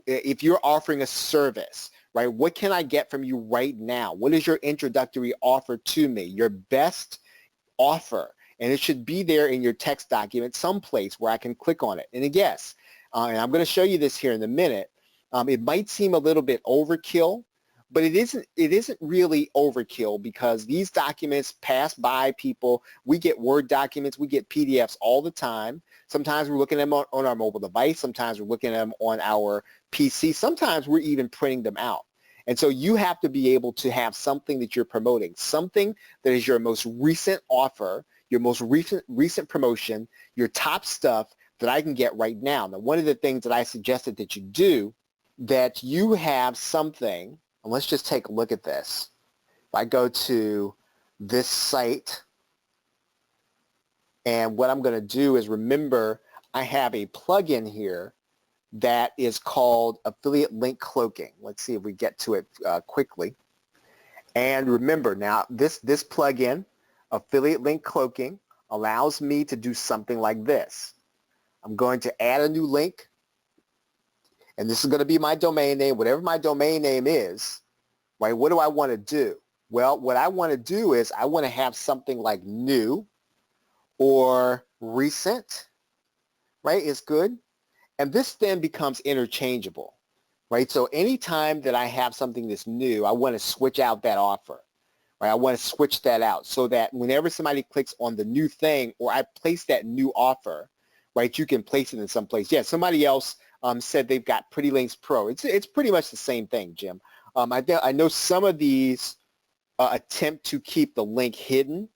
[SPEAKER 1] If you're offering a service, right, what can I get from you right now? What is your introductory offer to me? Your best offer. And it should be there in your text document someplace where I can click on it. And yes, and I'm going to show you this here in a minute, it might seem a little bit overkill, but it isn't really overkill because these documents pass by people. We get Word documents. We get PDFs all the time. Sometimes we're looking at them on our mobile device. Sometimes we're looking at them on our PC. Sometimes we're even printing them out. And so you have to be able to have something that you're promoting, something that is your most recent offer, your most recent promotion, your top stuff that I can get right now. Now, one of the things that I suggested that you do, that you have something. And let's just take a look at this. If I go to this site, and what I'm going to do is remember I have a plugin here that is called Affiliate Link Cloaking. Let's see if we get to it quickly. And remember now, this plugin, Affiliate Link Cloaking, allows me to do something like this. I'm going to add a new link. And this is going to be my domain name, whatever my domain name is, right? What do I want to do? Well, what I want to do is I want to have something like new or recent, right? It's good. And this then becomes interchangeable, right? So anytime that I have something that's new, I want to switch out that offer, right? I want to switch that out so that whenever somebody clicks on the new thing or I place that new offer, right, you can place it in some place. Yeah, somebody else said they've got Pretty Links Pro. It's pretty much the same thing, Jim. I know some of these attempt to keep the link hidden.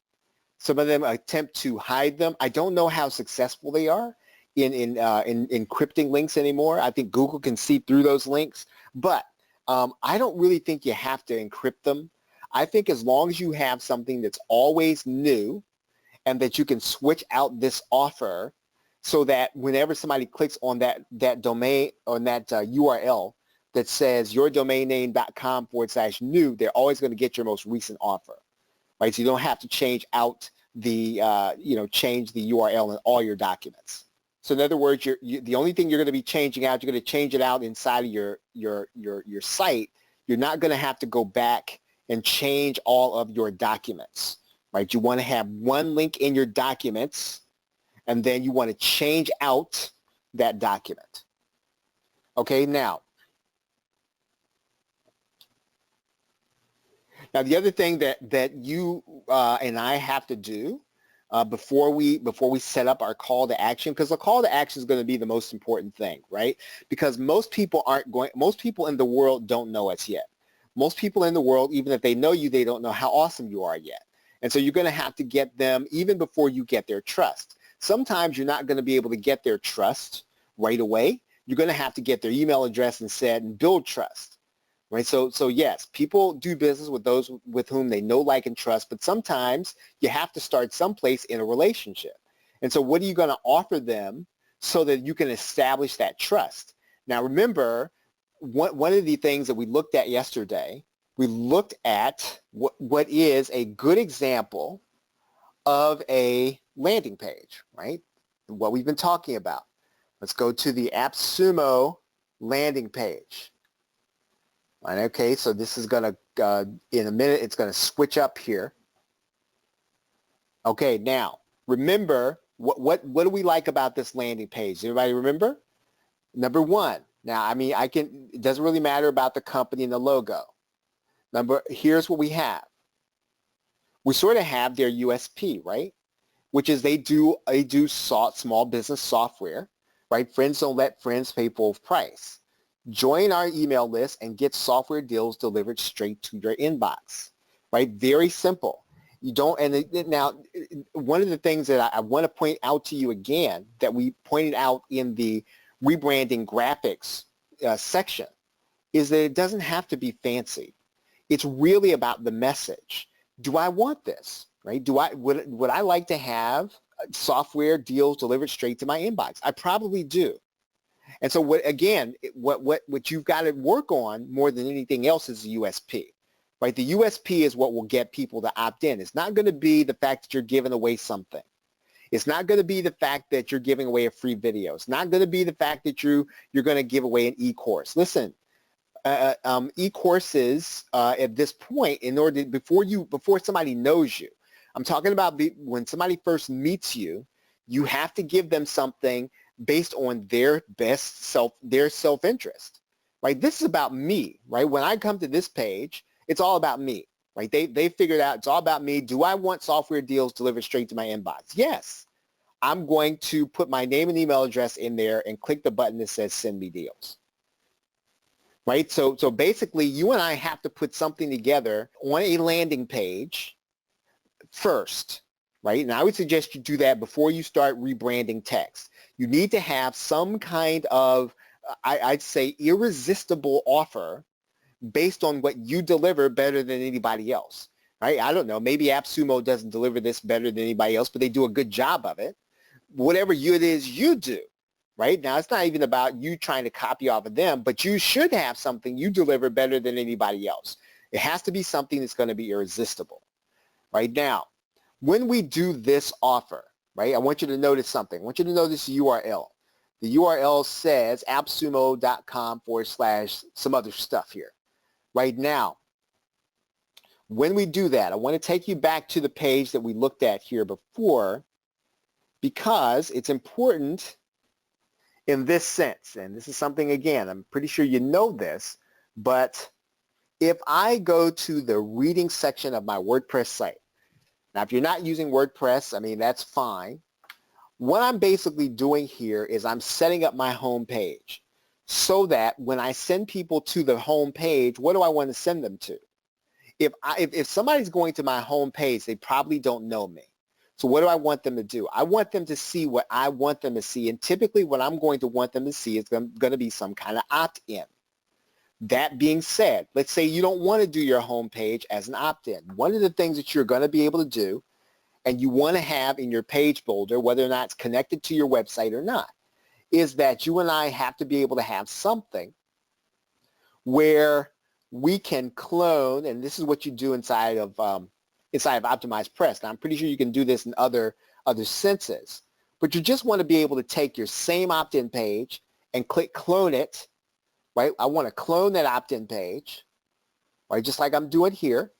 [SPEAKER 1] Some of them attempt to hide them. I don't know how successful they are in encrypting links anymore. I think Google can see through those links, but I don't really think you have to encrypt them. I think as long as you have something that's always new and that you can switch out this offer so that whenever somebody clicks on that domain, on that URL that says yourdomainname.com/new, they're always going to get your most recent offer, right? So you don't have to change out change the URL in all your documents. So in other words, the only thing you're going to be changing out, you're going to change it out inside of your site. You're not going to have to go back and change all of your documents, right? You want to have one link in your documents, and then you want to change out that document. Okay, now the other thing that you and I have to do before we set up our call to action, because the call to action is going to be the most important thing, right? Because most people in the world don't know us yet. Most people in the world, even if they know you, they don't know how awesome you are yet. And so you're going to have to get them even before you get their trust. Sometimes you're not going to be able to get their trust right away. You're going to have to get their email address and build trust. Right, so yes, people do business with those with whom they know, like, and trust, but sometimes you have to start someplace in a relationship. And so what are you going to offer them so that you can establish that trust? Now remember, one of the things that we looked at yesterday, we looked at what is a good example of a landing page, right? What we've been talking about. Let's go to the AppSumo landing page. Okay, so this is going to, in a minute, it's going to switch up here. Okay, now, remember, what do we like about this landing page? Everybody remember? Number one, now, I mean, it doesn't really matter about the company and the logo. Here's what we have. We sort of have their USP, right? Which is they do small business software, right? Friends don't let friends pay full price. Join our email list and get software deals delivered straight to your inbox, right? Very simple. You don't, and now one of the things that I want to point out to you again that we pointed out in the rebranding graphics section is that it doesn't have to be fancy. It's really about the message. Do I want this, right? Would I like to have software deals delivered straight to my inbox? I probably do. And so what you've got to work on more than anything else is the USP, right? The USP is what will get people to opt in. It's not going to be the fact that you're giving away something. It's not going to be the fact that you're giving away a free video. It's not going to be the fact that you're going to give away an e-course. Listen, e-courses at this point, before somebody knows you, I'm talking about when somebody first meets you, you have to give them something based on their self-interest, right? This is about me, right? When I come to this page, it's all about me, right? They figured out it's all about me. Do I want software deals delivered straight to my inbox? Yes. I'm going to put my name and email address in there and click the button that says send me deals, right? So basically you and I have to put something together on a landing page first, right? And I would suggest you do that before you start rebranding text. You need to have some kind of, I'd say, irresistible offer based on what you deliver better than anybody else, right? I don't know. Maybe AppSumo doesn't deliver this better than anybody else, but they do a good job of it. Whatever it is you do, right? Now, it's not even about you trying to copy off of them, but you should have something you deliver better than anybody else. It has to be something that's going to be irresistible. Right now, when we do this offer, right, I want you to notice something. I want you to notice the URL. The URL says appsumo.com/some other stuff here. Right now, when we do that, I want to take you back to the page that we looked at here before because it's important in this sense. And this is something, again, I'm pretty sure you know this, but if I go to the reading section of my WordPress site, now, if you're not using WordPress, I mean, that's fine. What I'm basically doing here is I'm setting up my home page so that when I send people to the home page, what do I want to send them to? If somebody's going to my home page, they probably don't know me. So what do I want them to do? I want them to see what I want them to see. And typically what I'm going to want them to see is going to be some kind of opt-in. That being said, let's say you don't want to do your home page as an opt-in. One of the things that you're going to be able to do and you want to have in your page builder, whether or not it's connected to your website or not, is that you and I have to be able to have something where we can clone, and this is what you do inside of Optimized Press. Now, I'm pretty sure you can do this in other senses, but you just want to be able to take your same opt-in page and click clone it, right? I want to clone that opt-in page, right? Just like I'm doing here.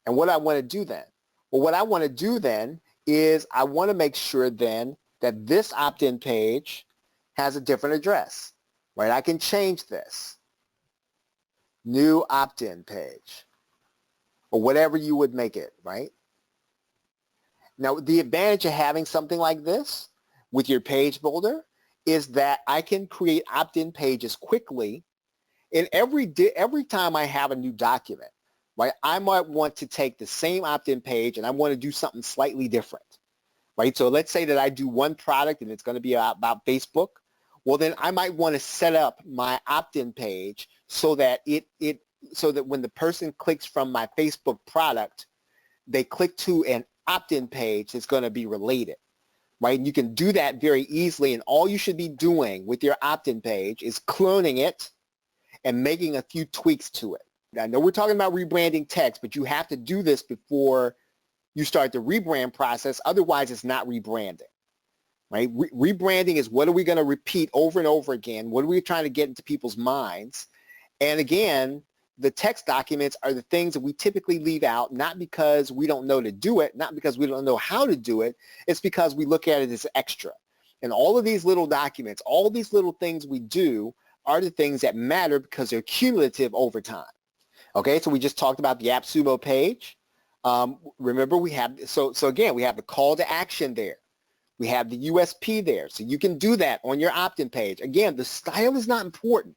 [SPEAKER 1] And what I want to do then? Well, what I want to do then is I want to make sure then that this opt-in page has a different address, right? I can change this. New opt-in page, or whatever you would make it, right? Now, the advantage of having something like this with your page builder is that I can create opt-in pages quickly, and every time I have a new document, right, I might want to take the same opt-in page and I want to do something slightly different, right? So let's say that I do one product and it's going to be about Facebook. Well, then I might want to set up my opt-in page so that so that when the person clicks from my Facebook product, they click to an opt-in page that's going to be related, right? And you can do that very easily, and all you should be doing with your opt-in page is cloning it and making a few tweaks to it. Now, I know we're talking about rebranding text, but you have to do this before you start the rebrand process. Otherwise, it's not rebranding. Right? Rebranding is what are we going to repeat over and over again? What are we trying to get into people's minds? And again, the text documents are the things that we typically leave out, not because we don't know to do it, not because we don't know how to do it. It's because we look at it as extra. And all of these little documents, all these little things we do are the things that matter because they're cumulative over time. Okay, so we just talked about the AppSumo page. Remember, we have, so again, we have the call to action there. We have the USP there, so you can do that on your opt-in page. Again, the style is not important.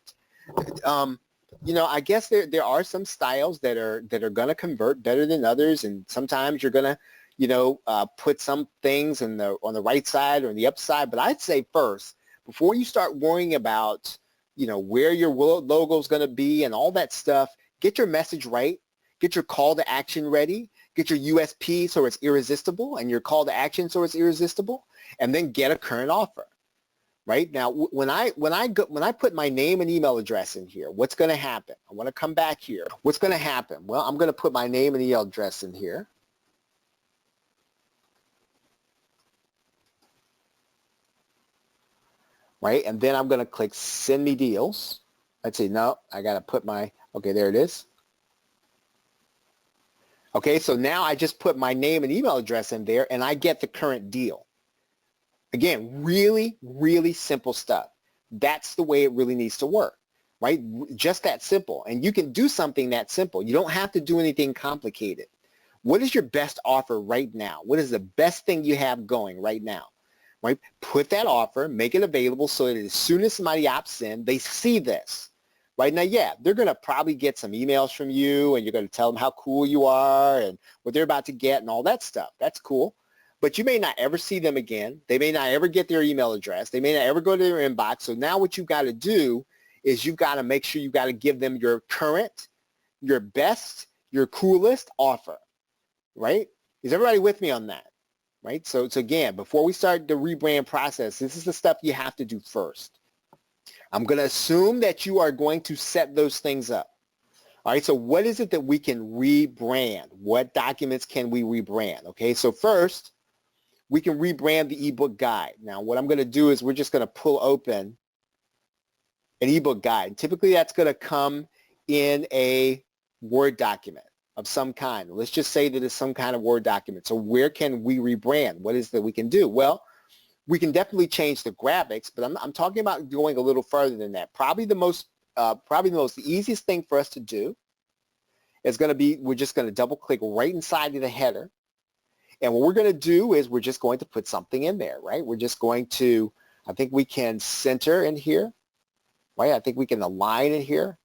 [SPEAKER 1] You know, I guess there are some styles that are going to convert better than others, and sometimes you're going to, you know, put some things on the right side or on the upside. But I'd say first, before you start worrying about, you know, where your logo is going to be and all that stuff, get your message right, get your call to action ready, get your USP so it's irresistible, and your call to action so it's irresistible, and then get a current offer. Right now, when I put my name and email address in here, what's going to happen? I want to come back here. What's going to happen? Well, I'm going to put my name and email address in here. Right, and then I'm going to click Send Me Deals. Let's see, no, I got to put my, okay, there it is. Okay, so now I just put my name and email address in there, and I get the current deal. Again, really, really simple stuff. That's the way it really needs to work, right? Just that simple. And you can do something that simple. You don't have to do anything complicated. What is your best offer right now? What is the best thing you have going right now? Right? Put that offer, make it available so that as soon as somebody opts in, they see this. Right now, yeah, they're going to probably get some emails from you, and you're going to tell them how cool you are and what they're about to get and all that stuff. That's cool. But you may not ever see them again. They may not ever get their email address. They may not ever go to their inbox. So now what you've got to do is you've got to make sure you've got to give them your current, your best, your coolest offer, right? Is everybody with me on that? Right? So again, before we start the rebrand process, this is the stuff you have to do first. I'm going to assume that you are going to set those things up. All right, so what is it that we can rebrand? What documents can we rebrand? Okay, so first, we can rebrand the ebook guide. Now, what I'm going to do is we're just going to pull open an ebook guide. Typically, that's going to come in a Word document of some kind. Let's just say that it's some kind of Word document. So where can we rebrand? What is that we can do? Well, we can definitely change the graphics, but I'm talking about going a little further than that. Probably the easiest thing for us to do is going to be, we're just going to double click right inside of the header. And what we're going to do is we're just going to put something in there, right? We're just going to, I think we can center in here, right? I think we can align in here,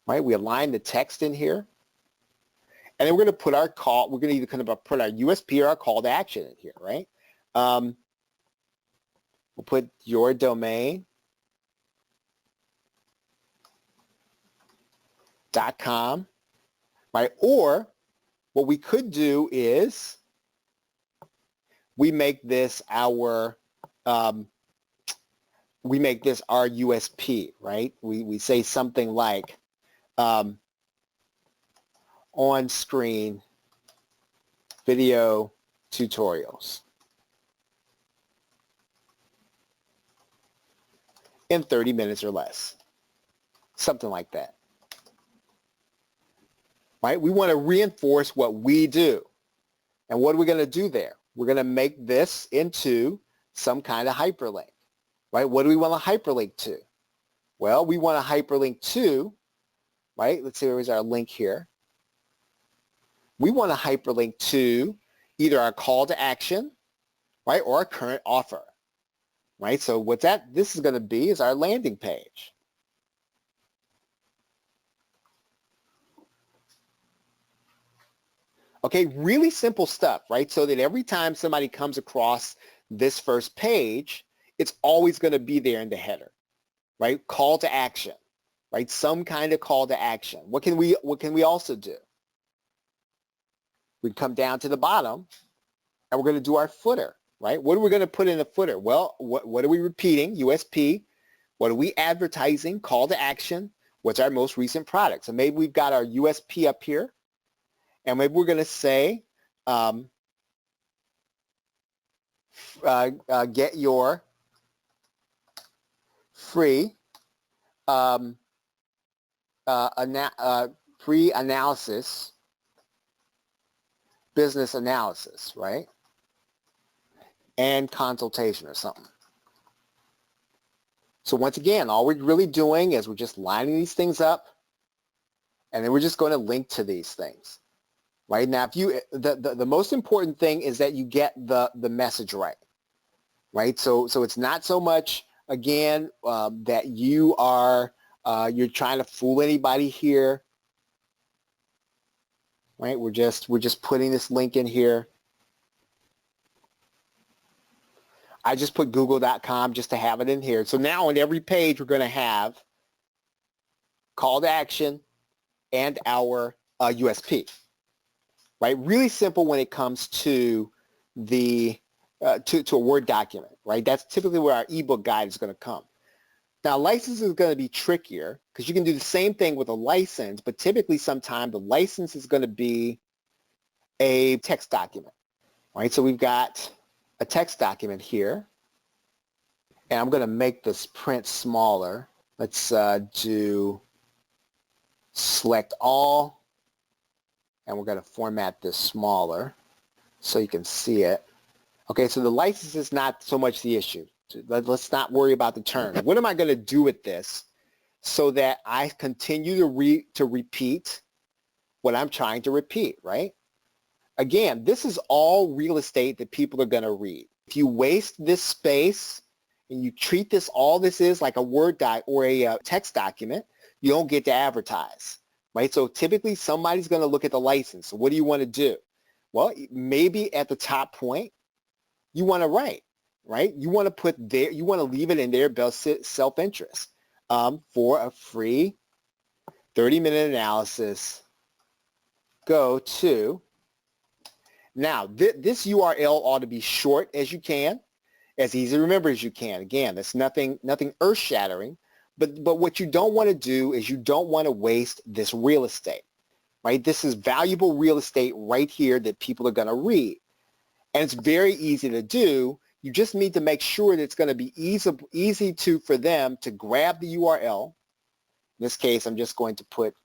[SPEAKER 1] right? We align the text in here. And then we're going to put our call, we're going to either kind of put our USP or our call to action in here, right? We'll put your domain.com, right? Or what we could do is we make this our USP, right? We say something like on-screen video tutorials in 30 minutes or less, something like that, right? We want to reinforce what we do. And what are we going to do there? We're going to make this into some kind of hyperlink, right? What do we want to hyperlink to? Well, we want to hyperlink to, right? Let's see, where's our link here? We want to hyperlink to either our call to action, right, or our current offer, right? So what this is going to be is our landing page. Okay, really simple stuff, right? So that every time somebody comes across this first page, it's always going to be there in the header, right? Call to action, right? Some kind of call to action. What can we also do? We come down to the bottom and we're going to do our footer, right? What are we going to put in the footer? Well, what are we repeating? USP. What are we advertising? Call to action. What's our most recent product? So maybe we've got our USP up here. And maybe we're going to say, get your free free analysis, business analysis, right? And consultation or something. So once again, all we're really doing is we're just lining these things up, and then we're just going to link to these things. Right now, if you the most important thing is that you get the message right, right? So it's not so much again that you are you're trying to fool anybody here, right? We're just putting this link in here. I just put google.com just to have it in here. So now on every page we're going to have call to action and our USP. Right, really simple when it comes to the to a Word document, right? That's typically where our ebook guide is going to come. Now, license is going to be trickier because you can do the same thing with a license, but typically sometimes the license is going to be a text document, right? So we've got a text document here, and I'm going to make this print smaller. Let's do select all. And we're going to format this smaller so you can see it. Okay, so the license is not so much the issue. Let's not worry about the term. What am I going to do with this so that I continue to repeat what I'm trying to repeat, right? Again, this is all real estate that people are going to read. If you waste this space and you treat all this is like a Word doc or a text document, you don't get to advertise. Right, so typically somebody's going to look at the license. So what do you want to do? Well, maybe at the top point, you want to write, right? You want to put there, you want to leave it in their best self-interest for a free 30-minute analysis. Go to, now this URL ought to be short as you can, as easy to remember as you can. Again, that's nothing earth-shattering. But what you don't want to do is you don't want to waste this real estate, right? This is valuable real estate right here that people are going to read. And it's very easy to do. You just need to make sure that it's going to be easy for them to grab the URL. In this case, I'm just going to put,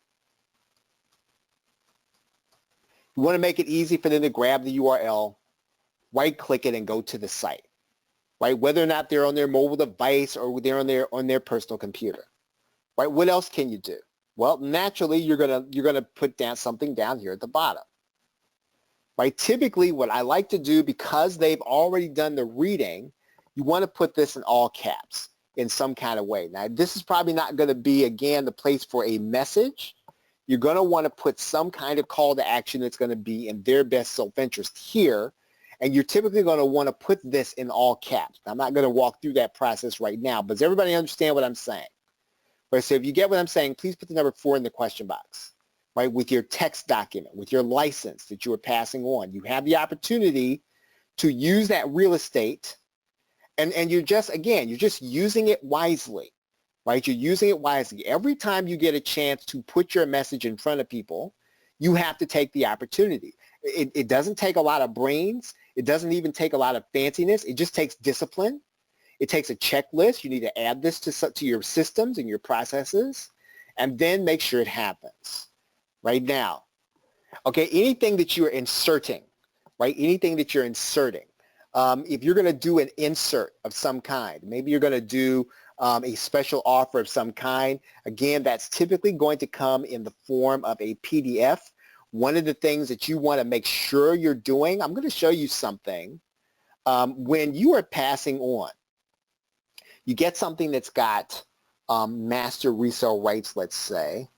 [SPEAKER 1] you want to make it easy for them to grab the URL, right-click it, and go to the site. Right, whether or not they're on their mobile device or they're on their personal computer. Right, what else can you do? Well, naturally, you're gonna put down something down here at the bottom. Right, typically, what I like to do, because they've already done the reading, you want to put this in all caps in some kind of way. Now, this is probably not going to be, again, the place for a message. you're going to want to put some kind of call to action that's going to be in their best self-interest here. And you're typically going to want to put this in all caps. I'm not going to walk through that process right now, but does everybody understand what I'm saying? Right, so if you get what I'm saying, please put the number 4 in the question box, right, with your text document, with your license that you are passing on. You have the opportunity to use that real estate, and you're just, again, you're just using it wisely, right? You're using it wisely. Every time you get a chance to put your message in front of people, you have to take the opportunity. It doesn't take a lot of brains. It doesn't even take a lot of fanciness. It just takes discipline. It takes a checklist. You need to add this to your systems and your processes, and then make sure it happens. Right now, okay, anything that you're inserting, right, anything that you're inserting, if you're going to do an insert of some kind, maybe you're going to do a special offer of some kind, again, that's typically going to come in the form of a PDF. One of the things that you want to make sure you're doing, I'm going to show you something. When you are passing on, you get something that's got master resale rights, let's say.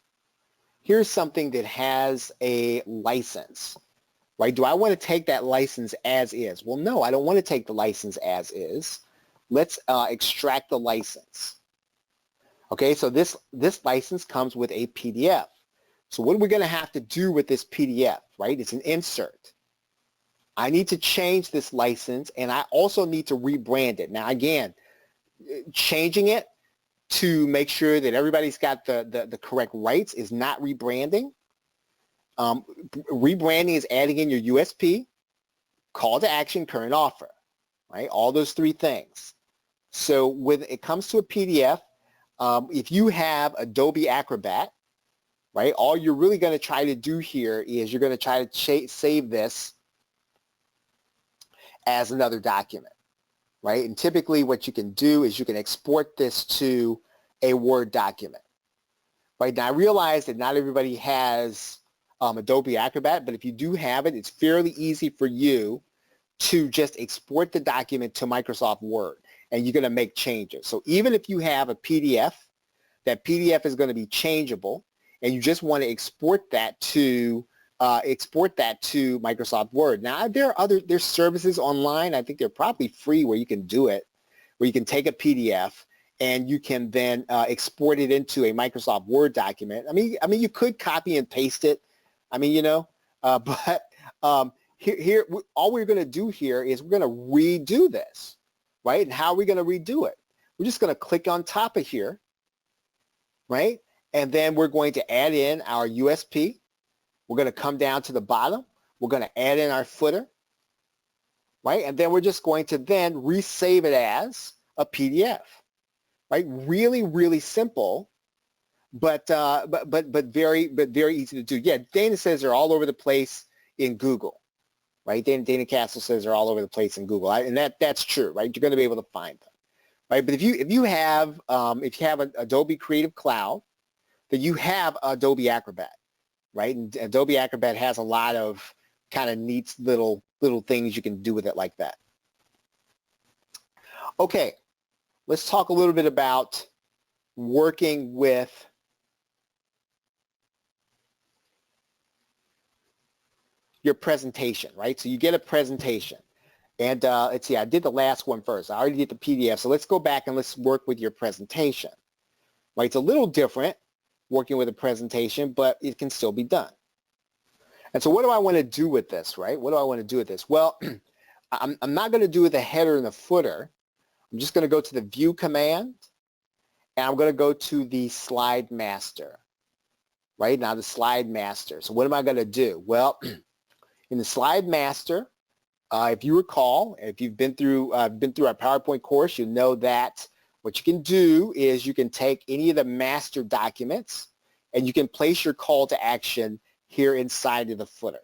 [SPEAKER 1] Here's something that has a license, right? Do I want to take that license as is? Well, no, I don't want to take the license as is. Let's extract the license. Okay, so this license comes with a PDF. So what are we going to have to do with this PDF, right? It's an insert. I need to change this license, and I also need to rebrand it. Now, again, changing it to make sure that everybody's got the correct rights is not rebranding. Rebranding is adding in your USP, call to action, current offer, right? All those 3 things. So when it comes to a PDF, if you have Adobe Acrobat, right, all you're really going to try to do here is you're going to try to save this as another document, right? And typically what you can do is you can export this to a Word document, right? Now I realize that not everybody has Adobe Acrobat, but if you do have it, it's fairly easy for you to just export the document to Microsoft Word, and you're going to make changes. So even if you have a PDF, that PDF is going to be changeable, and you just want to export that to Microsoft Word. Now there's services online. I think they're probably free where you can do it, where you can take a PDF and you can then export it into a Microsoft Word document. I mean, you could copy and paste it. I mean, but here, all we're going to do here is we're going to redo this, right? And how are we going to redo it? We're just going to click on top of here, right? And then we're going to add in our USP. We're going to come down to the bottom. We're going to add in our footer, right? And then we're just going to then resave it as a PDF, right? Really, really simple, but very easy to do. Yeah, Dana says they're all over the place in Google, right? Dana Castle says they're all over the place in Google, and that's true, right? You're going to be able to find them, right? But if you have an Adobe Creative Cloud, then you have Adobe Acrobat, right? And Adobe Acrobat has a lot of kind of neat little things you can do with it like that. Okay, let's talk a little bit about working with your presentation, right? So you get a presentation. And let's see, I did the last one first. I already did the PDF. So let's go back and let's work with your presentation, right? It's a little different working with a presentation, but it can still be done. And so what do I want to do with this, right? What do I want to do with this? Well, I'm not going to do the header and the footer. I'm just going to go to the View command, and I'm going to go to the Slide Master, right? Now the Slide Master. So what am I going to do? Well, in the Slide Master, if you recall, if you've been through our PowerPoint course, you know that what you can do is you can take any of the master documents and you can place your call to action here inside of the footer,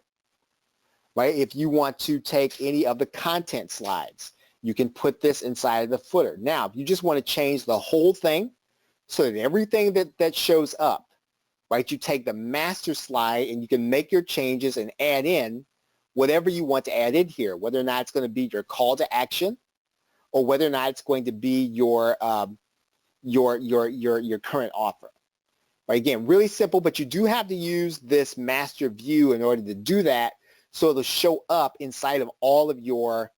[SPEAKER 1] right? If you want to take any of the content slides, you can put this inside of the footer. Now, if you just want to change the whole thing so that everything that shows up, right, you take the master slide and you can make your changes and add in whatever you want to add in here, whether or not it's going to be your call to action or whether or not it's going to be your current offer. Right? Again, really simple, but you do have to use this master view in order to do that, so it'll show up inside of all of your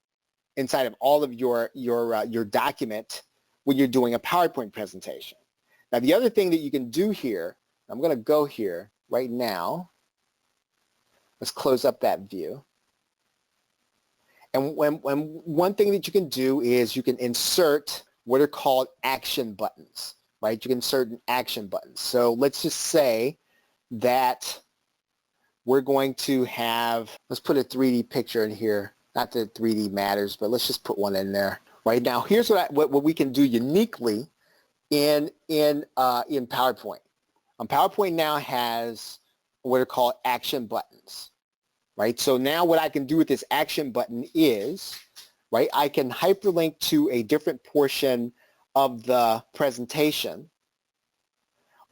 [SPEAKER 1] your document when you're doing a PowerPoint presentation. Now, the other thing that you can do here, I'm going to go here right now. Let's close up that view. And one thing that you can do is you can insert what are called action buttons, right? You can insert an action button. So let's just say that we're going to have, let's put a 3D picture in here. Not that 3D matters, but let's just put one in there. Right now, here's what we can do uniquely in PowerPoint. PowerPoint now has what are called action buttons. Right? So now what I can do with this action button is, right, I can hyperlink to a different portion of the presentation,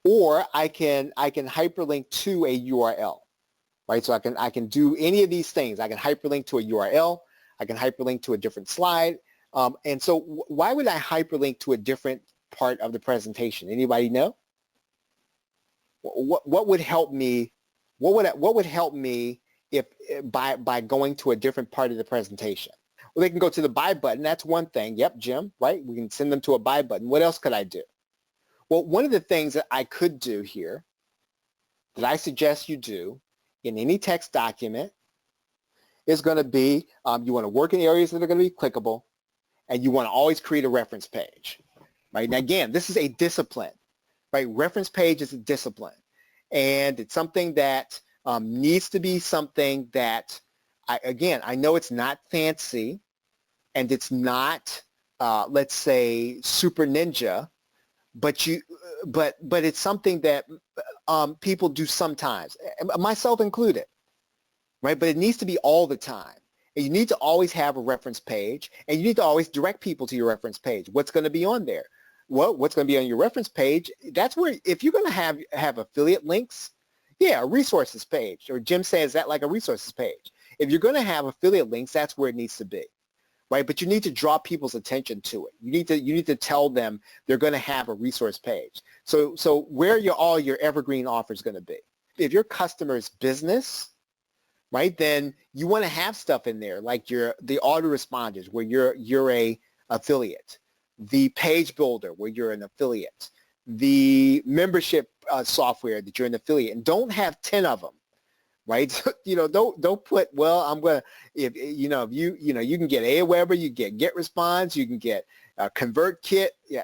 [SPEAKER 1] or I can hyperlink to a URL. Right? So I can do any of these things. I can hyperlink to a URL. I can hyperlink to a different slide. And so why would I hyperlink to a different part of the presentation? Anybody know? What would help me? What would help me if by going to a different part of the presentation? Well, they can go to the buy button. That's one thing. Yep, Jim, right? We can send them to a buy button. What else could I do? Well, one of the things that I could do here, that I suggest you do in any text document, is going to be, you want to work in areas that are going to be clickable, and you want to always create a reference page. Right? Now, again, this is a discipline. Right? Reference page is a discipline. And it's something that needs to be something that, I know it's not fancy, and it's not, let's say, super ninja, but it's something that people do sometimes, myself included, right? But it needs to be all the time. And you need to always have a reference page, and you need to always direct people to your reference page. What's going to be on there? Well, what's going to be on your reference page, that's where, if you're going to have affiliate links, yeah, a resources page, or Jim says that like a resources page. If you're going to have affiliate links, that's where it needs to be, right? But you need to draw people's attention to it. You need to tell them they're going to have a resource page. So where are all your evergreen offers going to be? If your customer's business, right, then you want to have stuff in there like the autoresponders where you're a affiliate, the page builder where you're an affiliate, the membership software that you're an affiliate, and don't have 10 of them, right? Don't put, well, I'm gonna, if you can get Aweber, you can get GetResponse, you can get ConvertKit. Yeah,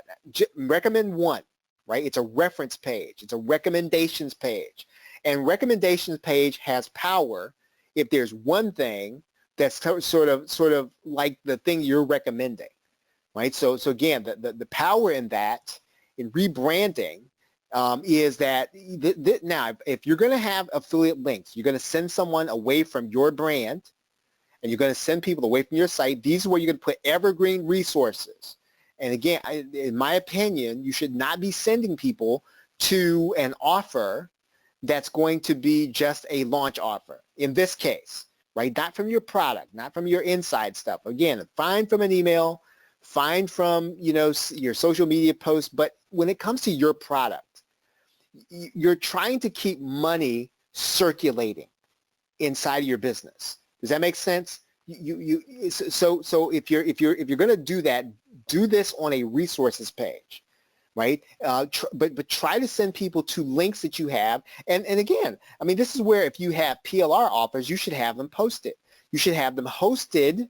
[SPEAKER 1] recommend one, right? It's a reference page, it's a recommendations page, and recommendations page has power if there's one thing that's sort of like the thing you're recommending, right? So again, the power in that, in rebranding, is that now if you're going to have affiliate links, you're going to send someone away from your brand, and you're going to send people away from your site, these are where you're going to put evergreen resources. And again, in my opinion, you should not be sending people to an offer that's going to be just a launch offer. In this case, right? Not from your product, not from your inside stuff. Again, find from an email, find from, your social media posts, but when it comes to your product, you're trying to keep money circulating inside of your business. Does that make sense? So if you're going to do that, do this on a resources page, right? But try to send people to links that you have. And again, I mean, this is where if you have PLR offers, you should have them posted. You should have them hosted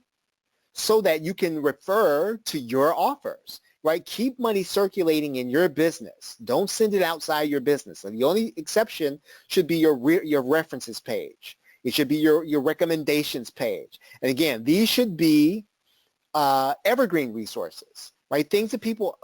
[SPEAKER 1] so that you can refer to your offers, right? Keep money circulating in your business. Don't send it outside your business. And the only exception should be your references page. It should be your recommendations page. And again, these should be evergreen resources, right? Things that people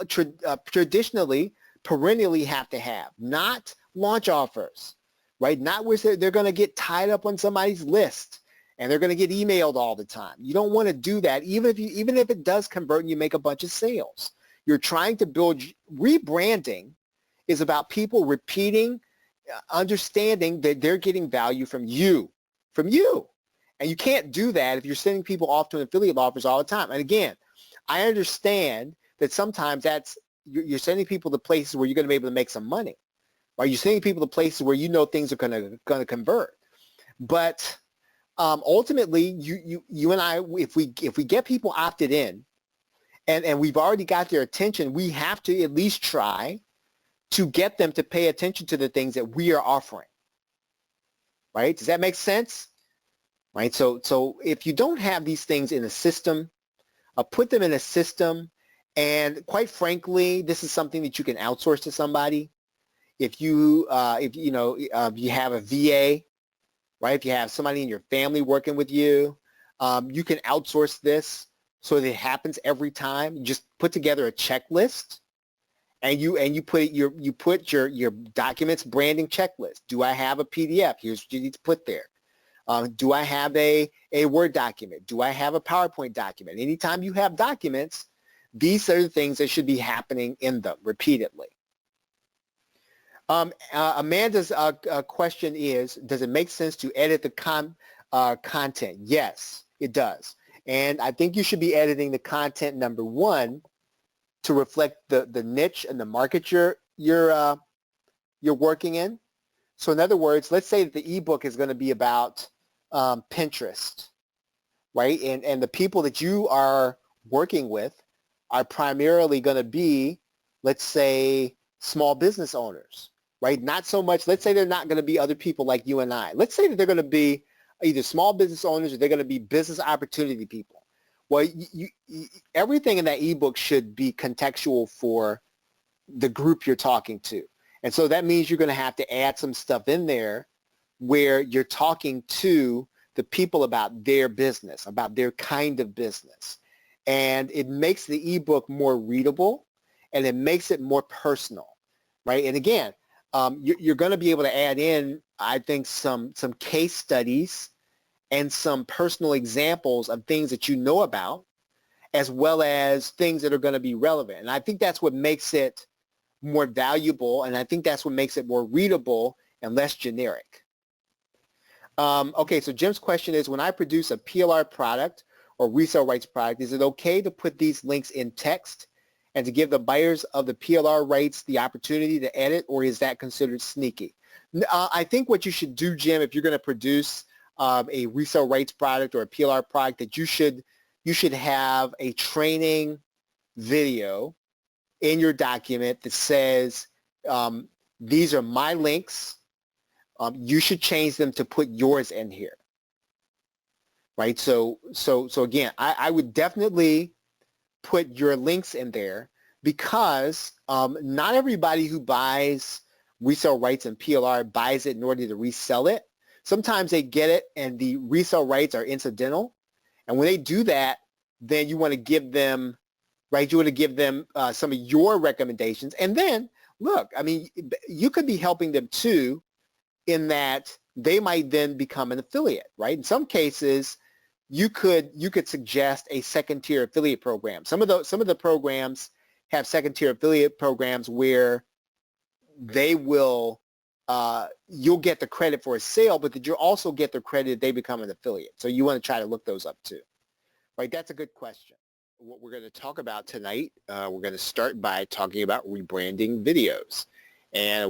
[SPEAKER 1] traditionally, perennially have to have, not launch offers, right? Not where they're going to get tied up on somebody's list and they're going to get emailed all the time. You don't want to do that, even if it does convert and you make a bunch of sales. You're trying to build. Rebranding is about people repeating, understanding that they're getting value from you. And you can't do that if you're sending people off to affiliate offers all the time. And again, I understand that sometimes you're sending people to places where you're going to be able to make some money, right? You're sending people to places where you know things are gonna convert. But ultimately, you and I, if we get people opted in, and we've already got their attention, we have to at least try to get them to pay attention to the things that we are offering, right? Does that make sense? Right? So if you don't have these things in a system, put them in a system, and quite frankly, this is something that you can outsource to somebody. If you you have a VA, right? If you have somebody in your family working with you, you can outsource this so that it happens every time. You just put together a checklist, and you put your documents branding checklist. Do I have a PDF? Here's what you need to put there. Do I have a Word document? Do I have a PowerPoint document? Anytime you have documents, these are the things that should be happening in them repeatedly. Amanda's question is, does it make sense to edit the content? Yes, it does. And I think you should be editing the content, number one, to reflect the niche and the market you're working in. So in other words, let's say that the ebook is going to be about Pinterest, right? And the people that you are working with are primarily going to be, let's say, small business owners, right? Not so much, let's say they're not going to be other people like you and I. Let's say that they're going to be either small business owners or they're going to be business opportunity people. Well, everything in that ebook should be contextual for the group you're talking to. And so that means you're going to have to add some stuff in there where you're talking to the people about their business, about their kind of business. And it makes the ebook more readable, and it makes it more personal, right? And again, you're going to be able to add in, I think, some case studies and some personal examples of things that you know about, as well as things that are going to be relevant. And I think that's what makes it more valuable, and I think that's what makes it more readable and less generic. Okay, so Jim's question is, when I produce a PLR product or resale rights product, is it okay to put these links in text and to give the buyers of the PLR rights the opportunity to edit, or is that considered sneaky? I think what you should do, Jim, if you're going to produce a resale rights product or a PLR product, that you should have a training video in your document that says, these are my links. You should change them to put yours in here, right? So again, I would definitely put your links in there, because not everybody who buys resale rights and PLR buys it in order to resell it. Sometimes they get it and the resale rights are incidental. And when they do that, then you want to give them, right, you want to give them some of your recommendations. And then, look, I mean, you could be helping them too, in that they might then become an affiliate, right? In some cases, you could suggest a second-tier affiliate program. Some of the programs have second-tier affiliate programs where they will, you'll get the credit for a sale, but that you'll also get the credit if they become an affiliate. So you want to try to look those up too, right? That's a good question. What we're going to talk about tonight, we're going to start by talking about rebranding videos. And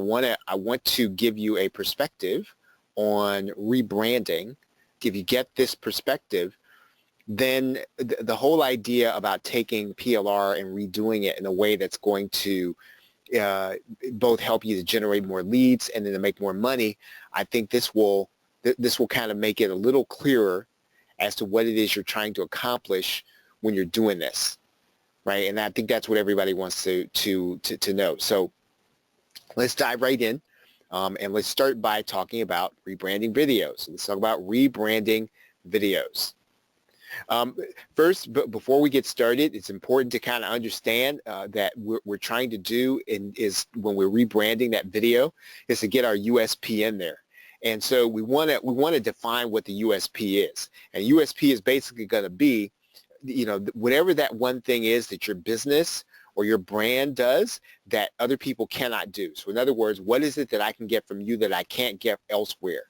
[SPEAKER 1] I want to give you a perspective on rebranding. If you get this perspective, then the whole idea about taking PLR and redoing it in a way that's going to both help you to generate more leads and then to make more money, I think this will kind of make it a little clearer as to what it is you're trying to accomplish when you're doing this, right? And I think that's what everybody wants to know. So let's dive right in, and let's start by talking about rebranding videos. Let's talk about rebranding videos. First, before we get started, it's important to kind of understand that we're trying to do is when we're rebranding that video is to get our USP in there. And so we want to define what the USP is. And USP is basically going to be, whatever that one thing is that your business or your brand does that other people cannot do. So in other words, what is it that I can get from you that I can't get elsewhere?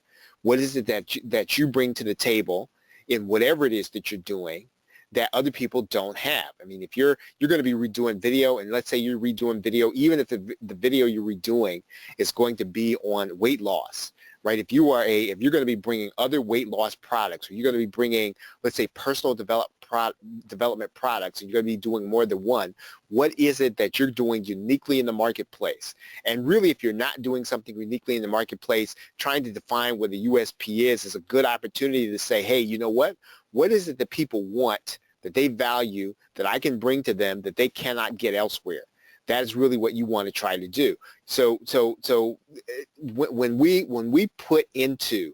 [SPEAKER 1] What is it that you bring to the table in whatever it is that you're doing that other people don't have. I mean, if you're going to be redoing video, and let's say you're redoing video, even if the video you're redoing is going to be on weight loss, right? If you're going to be bringing other weight loss products, or you're going to be bringing, let's say, personal development products, and you're going to be doing more than one, what is it that you're doing uniquely in the marketplace? And really, if you're not doing something uniquely in the marketplace, trying to define what the USP is a good opportunity to say, hey, you know what? What is it that people want, that they value, that I can bring to them that they cannot get elsewhere? That is really what you want to try to do. So when we put into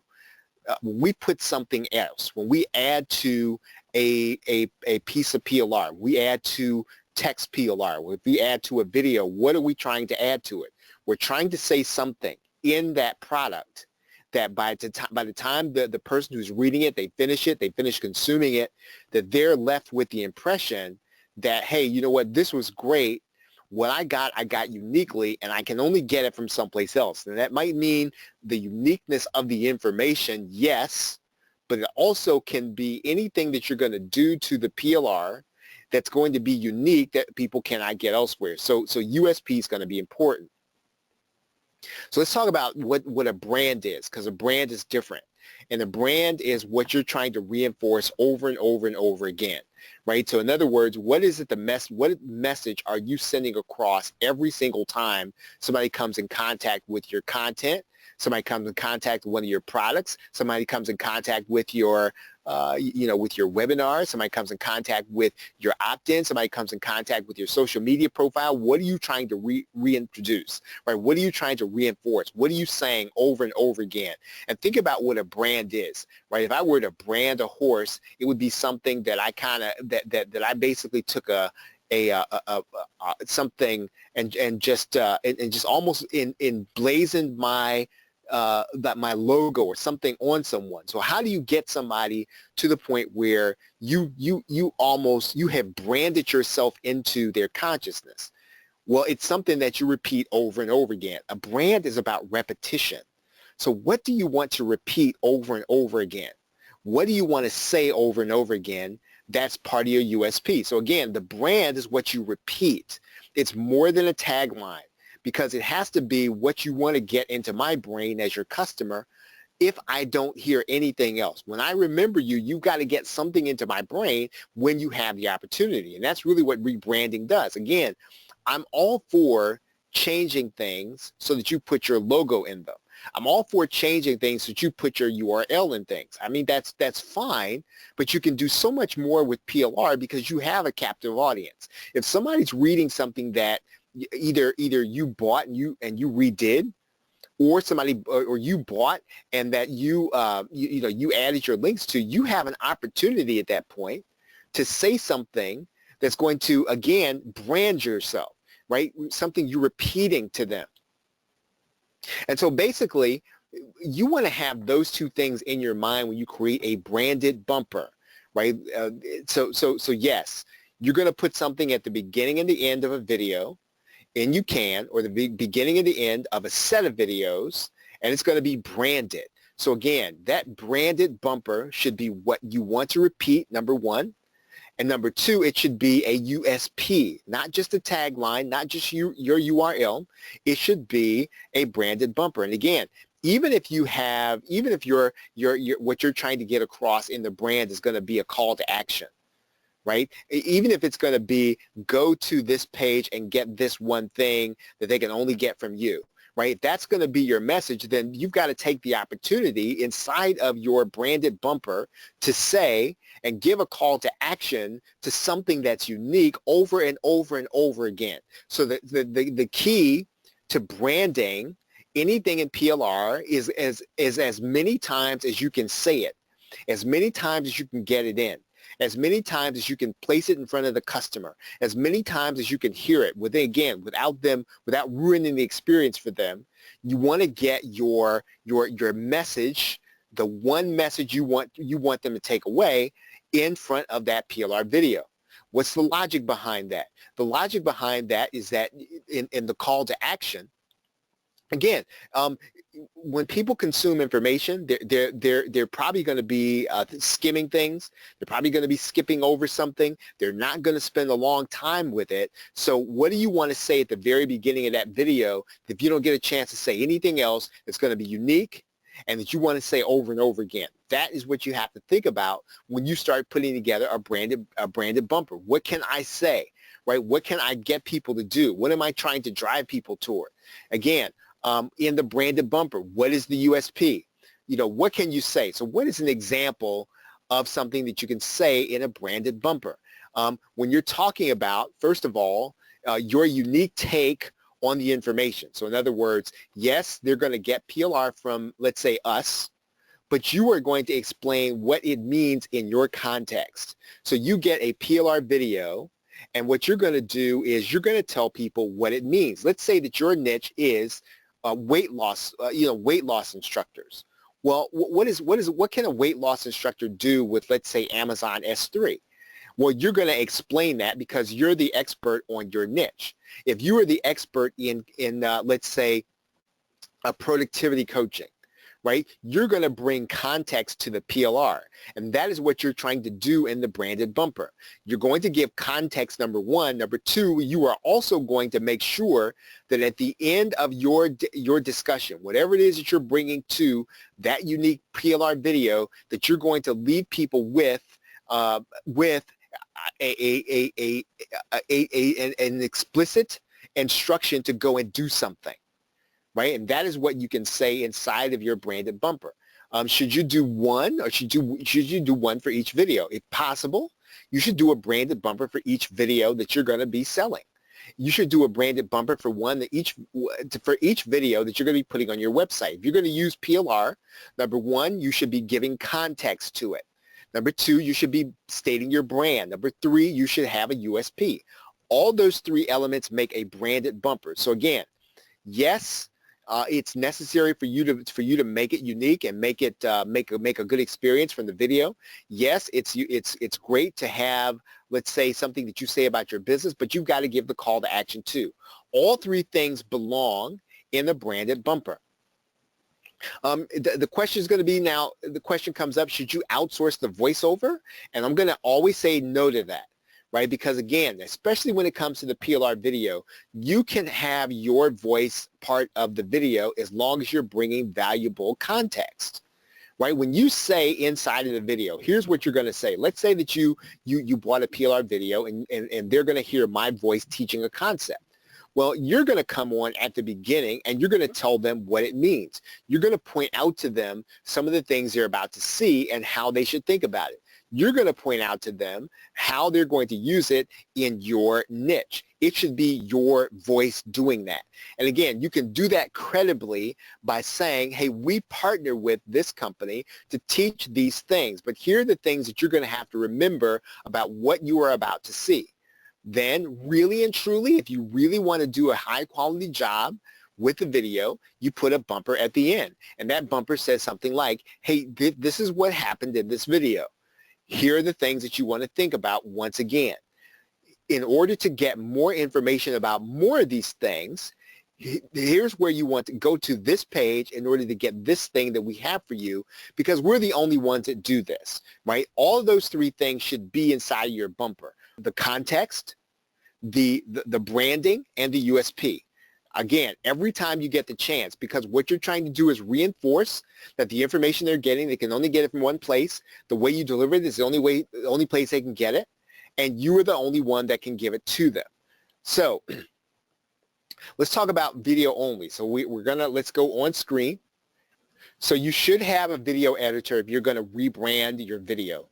[SPEAKER 1] when we put something else, when we add to a piece of PLR, we add to text PLR, if we add to a video, what are we trying to add to it? We're trying to say something in that product that by the time the person who's reading it, they finish consuming it, that they're left with the impression that, hey, you know what, this was great. What I got uniquely, and I can only get it from someplace else. And that might mean the uniqueness of the information, yes, but it also can be anything that you're going to do to the PLR that's going to be unique that people cannot get elsewhere. So USP is going to be important. So let's talk about what a brand is, because a brand is different. And a brand is what you're trying to reinforce over and over and over again, right? So in other words, what message are you sending across every single time somebody comes in contact with your content, somebody comes in contact with one of your products, somebody comes in contact with your with your webinar, somebody comes in contact with your opt-in, somebody comes in contact with your social media profile? What are you trying to reintroduce, right? What are you trying to reinforce? What are you saying over and over again? And think about what a brand is, right? If I were to brand a horse, it would be something that I that I basically took something and just almost emblazoned my my logo or something on someone. So how do you get somebody to the point where you have branded yourself into their consciousness? Well, it's something that you repeat over and over again. A brand is about repetition. So what do you want to repeat over and over again? What do you want to say over and over again? That's part of your USP. So again, the brand is what you repeat. It's more than a tagline, because it has to be what you want to get into my brain as your customer if I don't hear anything else. When I remember you, you've got to get something into my brain when you have the opportunity. And that's really what rebranding does. Again, I'm all for changing things so that you put your logo in them. I'm all for changing things so that you put your URL in things. I mean, that's fine, but you can do so much more with PLR because you have a captive audience. If somebody's reading something that either you bought and you redid, or you bought and that you added your links to, you have an opportunity at that point to say something that's going to, again, brand yourself, right? Something you're repeating to them. And so basically, you want to have those two things in your mind when you create a branded bumper, right? So yes, you're going to put something at the beginning and the end of a video, and you can, or the beginning and the end of a set of videos, and it's going to be branded. So again, that branded bumper should be what you want to repeat, number one. And number two, it should be a USP, not just a tagline, not just your URL. It should be a branded bumper. And again, even if your what you're trying to get across in the brand is going to be a call to action, right? Even if it's going to be go to this page and get this one thing that they can only get from you, right? If that's going to be your message, then you've got to take the opportunity inside of your branded bumper to say and give a call to action to something that's unique over and over and over again. So the key to branding anything in PLR is as many times as you can say it, as many times as you can get it in, as many times as you can place it in front of the customer, as many times as you can hear it, without ruining the experience for them. You want to get your message, the one message you want them to take away, in front of that PLR video. What's the logic behind that? The logic behind that is that in the call to action, again, when people consume information, they're probably going to be skimming things. They're probably going to be skipping over something. They're not going to spend a long time with it. So what do you want to say at the very beginning of that video if you don't get a chance to say anything else that's going to be unique and that you want to say over and over again? That is what you have to think about when you start putting together a branded bumper. What can I say, right? What can I get people to do? What am I trying to drive people toward? Again, in the branded bumper, what is the USP? You know, what can you say? So what is an example of something that you can say in a branded bumper? When you're talking about, first of all, your unique take on the information. So in other words, yes, they're going to get PLR from, let's say, us, but you are going to explain what it means in your context. So you get a PLR video, and what you're going to do is you're going to tell people what it means. Let's say that your niche is weight loss, weight loss instructors. Well, what can a weight loss instructor do with, let's say, Amazon S3? Well, you're going to explain that because you're the expert on your niche. If you are the expert in let's say, productivity coaching, right? You're going to bring context to the PLR, and that is what you're trying to do in the branded bumper. You're going to give context, number one. Number two, you are also going to make sure that at the end of your discussion, whatever it is that you're bringing to that unique PLR video, that you're going to leave people with an explicit instruction to go and do something. Right? And that is what you can say inside of your branded bumper. Should you do one, or should you do one for each video? If possible, you should do a branded bumper for each video that you're going to be selling. You should do a branded bumper for each video that you're going to be putting on your website. If you're going to use PLR, number one, you should be giving context to it. Number two, you should be stating your brand. Number three, you should have a USP. All those three elements make a branded bumper. So again, yes, it's necessary for you to make it unique and make a good experience from the video. Yes, it's great to have, let's say, something that you say about your business, but you've got to give the call to action too. All three things belong in the branded bumper. The question is going to be now, the question comes up, should you outsource the voiceover? And I'm going to always say no to that. Right? Because again, especially when it comes to the PLR video, you can have your voice part of the video as long as you're bringing valuable context. Right? When you say inside of the video, here's what you're going to say. Let's say that you bought a PLR video and they're going to hear my voice teaching a concept. Well, you're going to come on at the beginning and you're going to tell them what it means. You're going to point out to them some of the things they're about to see and how they should think about it. You're going to point out to them how they're going to use it in your niche. It should be your voice doing that. And again, you can do that credibly by saying, hey, we partner with this company to teach these things, but here are the things that you're going to have to remember about what you are about to see. Then really and truly, if you really want to do a high quality job with the video, you put a bumper at the end. And that bumper says something like, hey, this is what happened in this video. Here are the things that you want to think about once again. In order to get more information about more of these things, here's where you want to go to this page in order to get this thing that we have for you, because we're the only ones that do this, right? All of those three things should be inside of your bumper. The context, the branding, and the USP. Again, every time you get the chance, because what you're trying to do is reinforce that the information they're getting, they can only get it from one place. The way you deliver it is the only place they can get it, and you are the only one that can give it to them. So let's talk about video only. So let's go on screen. So you should have a video editor if you're going to rebrand your video.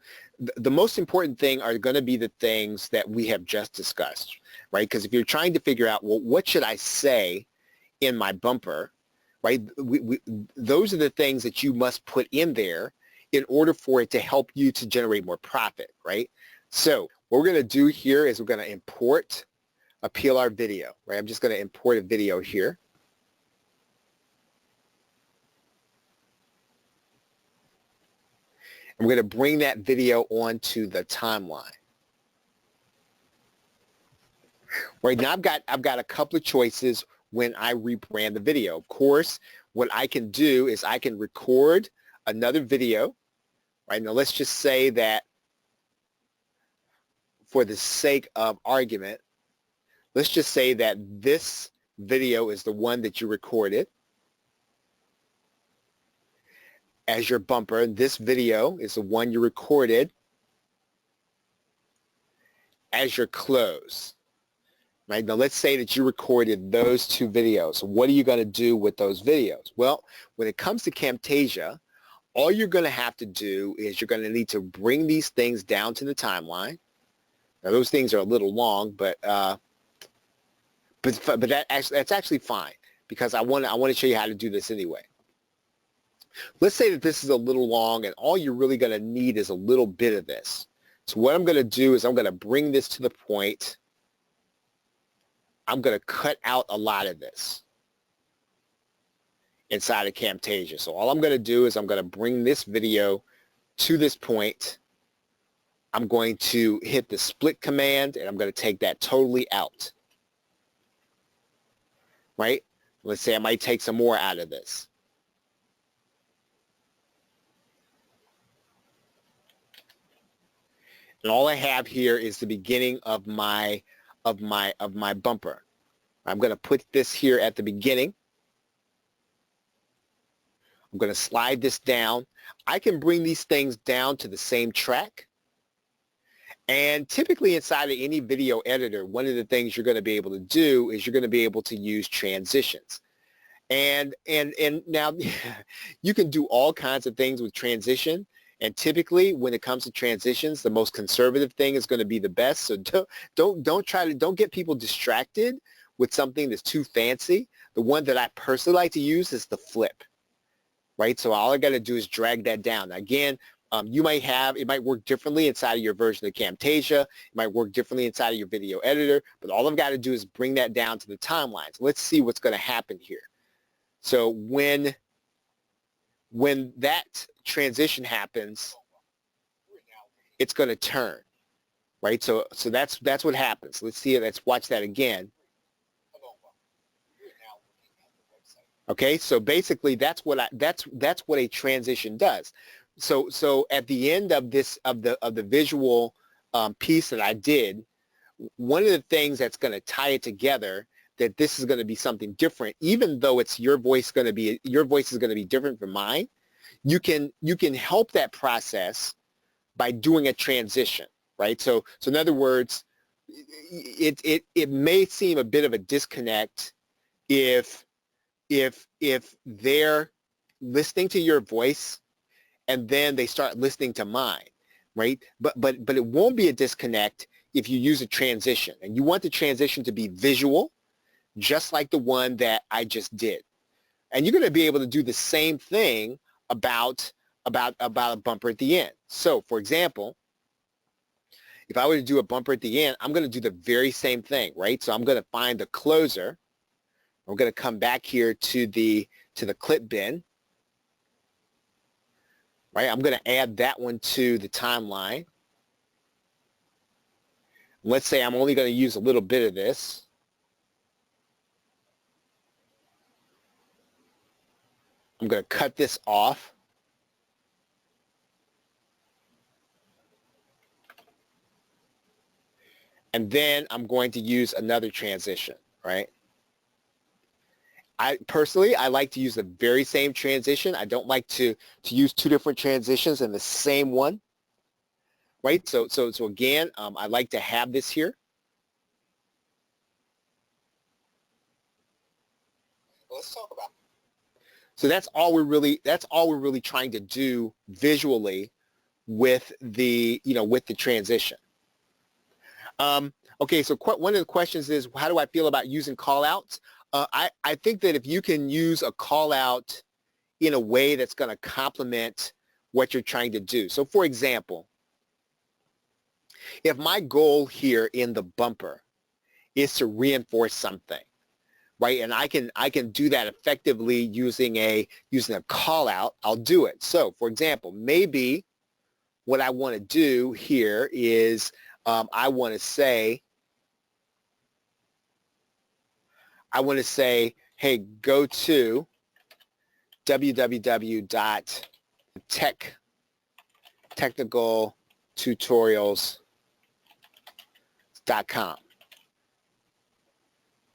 [SPEAKER 1] The most important thing are going to be the things that we have just discussed, right? Because if you're trying to figure out, well, what should I say in my bumper, right? Those are the things that you must put in there in order for it to help you to generate more profit, right? So what we're going to do here is we're going to import a PLR video, right? I'm just going to import a video here. And we're going to bring that video onto the timeline. Right now, I've got a couple of choices when I rebrand the video. Of course, what I can do is I can record another video. Right now, let's just say that for the sake of argument, let's just say that this video is the one that you recorded as your bumper, and this video is the one you recorded as your close. Right now, let's say that you recorded those two videos. What are you going to do with those videos? Well, when it comes to Camtasia, all you're going to have to do is you're going to need to bring these things down to the timeline. Now, those things are a little long, but that's actually fine because I want to show you how to do this anyway. Let's say that this is a little long, and all you're really going to need is a little bit of this. So what I'm going to do is I'm going to bring this to the point. I'm going to cut out a lot of this inside of Camtasia. So all I'm going to do is I'm going to bring this video to this point. I'm going to hit the split command, and I'm going to take that totally out. Right? Let's say I might take some more out of this. And all I have here is the beginning of my bumper. I'm going to put this here at the beginning. I'm going to slide this down. I can bring these things down to the same track. And typically inside of any video editor, one of the things you're going to be able to do is you're going to be able to use transitions. And now you can do all kinds of things with transition. And typically when it comes to transitions, the most conservative thing is going to be the best. So don't get people distracted with something that's too fancy. The one that I personally like to use is the flip. Right? So all I got to do is drag that down. Now, again, it might work differently inside of your version of Camtasia. It might work differently inside of your video editor, but all I've got to do is bring that down to the timeline. So let's see what's going to happen here. So when that transition happens, it's going to turn, right? So that's what happens. Let's see it. Let's watch that again. Okay, so basically that's what a transition does. So at the end of the visual piece that I did, one of the things that's going to tie it together, that this is going to be something different, even though it's your voice is going to be different from mine. You can help that process by doing a transition, right? So in other words, it may seem a bit of a disconnect if they're listening to your voice and then they start listening to mine, right? But it won't be a disconnect if you use a transition, and you want the transition to be visual, just like the one that I just did. And you're going to be able to do the same thing about a bumper at the end. So, for example, if I were to do a bumper at the end, I'm going to do the very same thing, right? So I'm going to find the closer. I'm going to come back here to the clip bin. Right? I'm going to add that one to the timeline. Let's say I'm only going to use a little bit of this. I'm going to cut this off. And then I'm going to use another transition, right? I like to use the very same transition. I don't like to use two different transitions in the same one, right? So again, I like to have this here. Let's talk about. So that's all we're really trying to do visually with the transition. Okay, so one of the questions is, how do I feel about using callouts? I think that if you can use a call out in a way that's going to complement what you're trying to do. So for example, if my goal here in the bumper is to reinforce something, right, and I can do that effectively using a call out, I'll do it. So for example, maybe what I want to do here is I want to say, hey, go to www.technicaltutorials.com.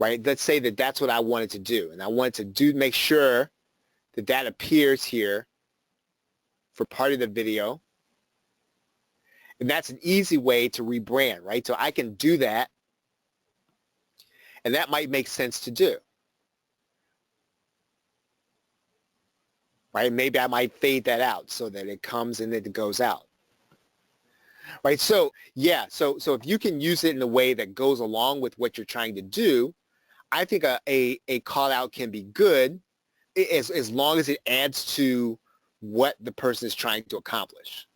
[SPEAKER 1] Right? Let's say that that's what I wanted to do, and I wanted to make sure that that appears here for part of the video. And that's an easy way to rebrand, right? So I can do that, and that might make sense to do. Right? Maybe I might fade that out so that it comes and it goes out. Right? So yeah, so if you can use it in a way that goes along with what you're trying to do, I think a call out can be good as long as it adds to what the person is trying to accomplish.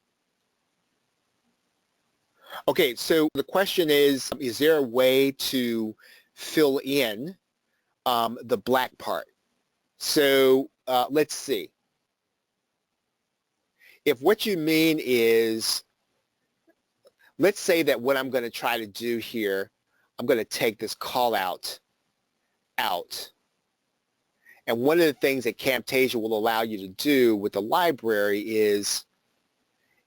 [SPEAKER 1] Okay, so the question is there a way to fill in the black part? So let's see. If what you mean is, let's say that what I'm going to try to do here, I'm going to take this call out. And one of the things that Camtasia will allow you to do with the library is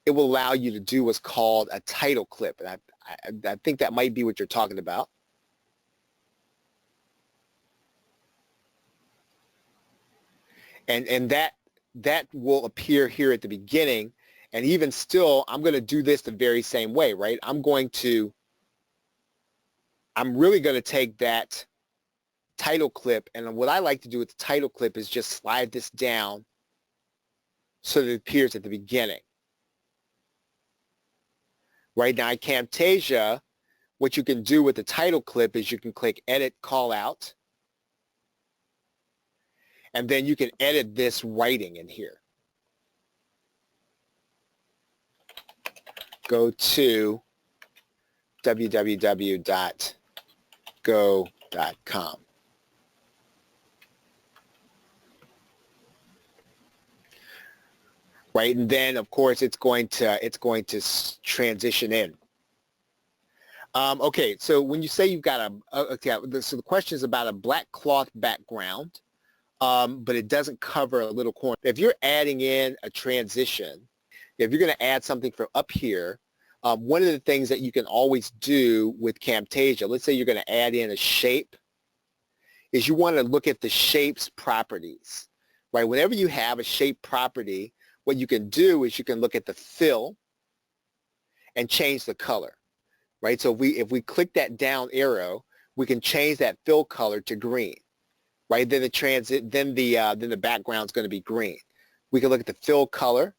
[SPEAKER 1] it will allow you to do what's called a title clip. And I think that might be what you're talking about. And that will appear here at the beginning. And even still, I'm going to do this the very same way, right? I'm really going to take that title clip, and what I like to do with the title clip is just slide this down so that it appears at the beginning. Right now in Camtasia, what you can do with the title clip is you can click Edit Call Out, and then you can edit this writing in here. Go to www.go.com. Right, and then of course it's going to transition in. Okay, so when you say you've got so the question is about a black cloth background, but it doesn't cover a little corner. If you're adding in a transition, if you're going to add something from up here, one of the things that you can always do with Camtasia, let's say you're going to add in a shape, is you want to look at the shape's properties. Right, whenever you have a shape property, what you can do is you can look at the fill and change the color, right? So if we click that down arrow, we can change that fill color to green, right? Then the background's going to be green. We can look at the fill color,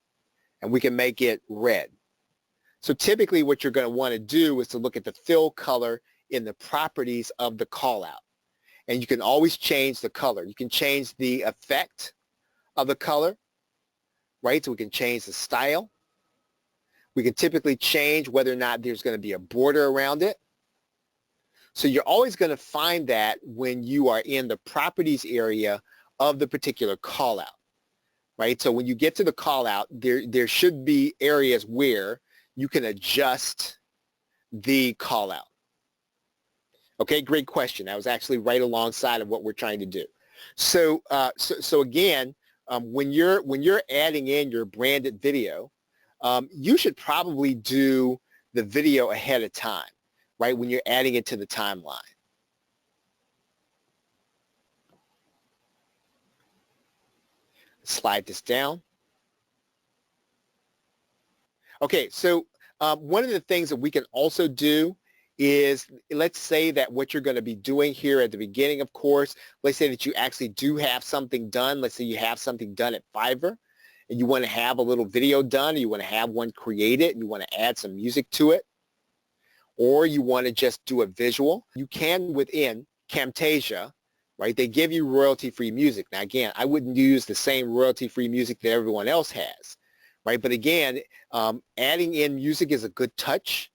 [SPEAKER 1] and we can make it red. So typically, what you're going to want to do is to look at the fill color in the properties of the callout, and you can always change the color. You can change the effect of the color. Right, so we can change the style. We can typically change whether or not there's going to be a border around it. So you're always going to find that when you are in the properties area of the particular callout. Right, so when you get to the callout, there should be areas where you can adjust the callout. Okay, great question. That was actually right alongside of what we're trying to do. So again, when you're adding in your branded video, you should probably do the video ahead of time, right, when you're adding it to the timeline. Slide this down. Okay, so one of the things that we can also do is, let's say that what you're going to be doing here at the beginning, of course, let's say that you actually do have something done. Let's say you have something done at Fiverr, and you want to have a little video done, or you want to have one created, and you want to add some music to it, or you want to just do a visual. You can within Camtasia, right? They give you royalty-free music. Now, again, I wouldn't use the same royalty-free music that everyone else has, right? But again, adding in music is a good touch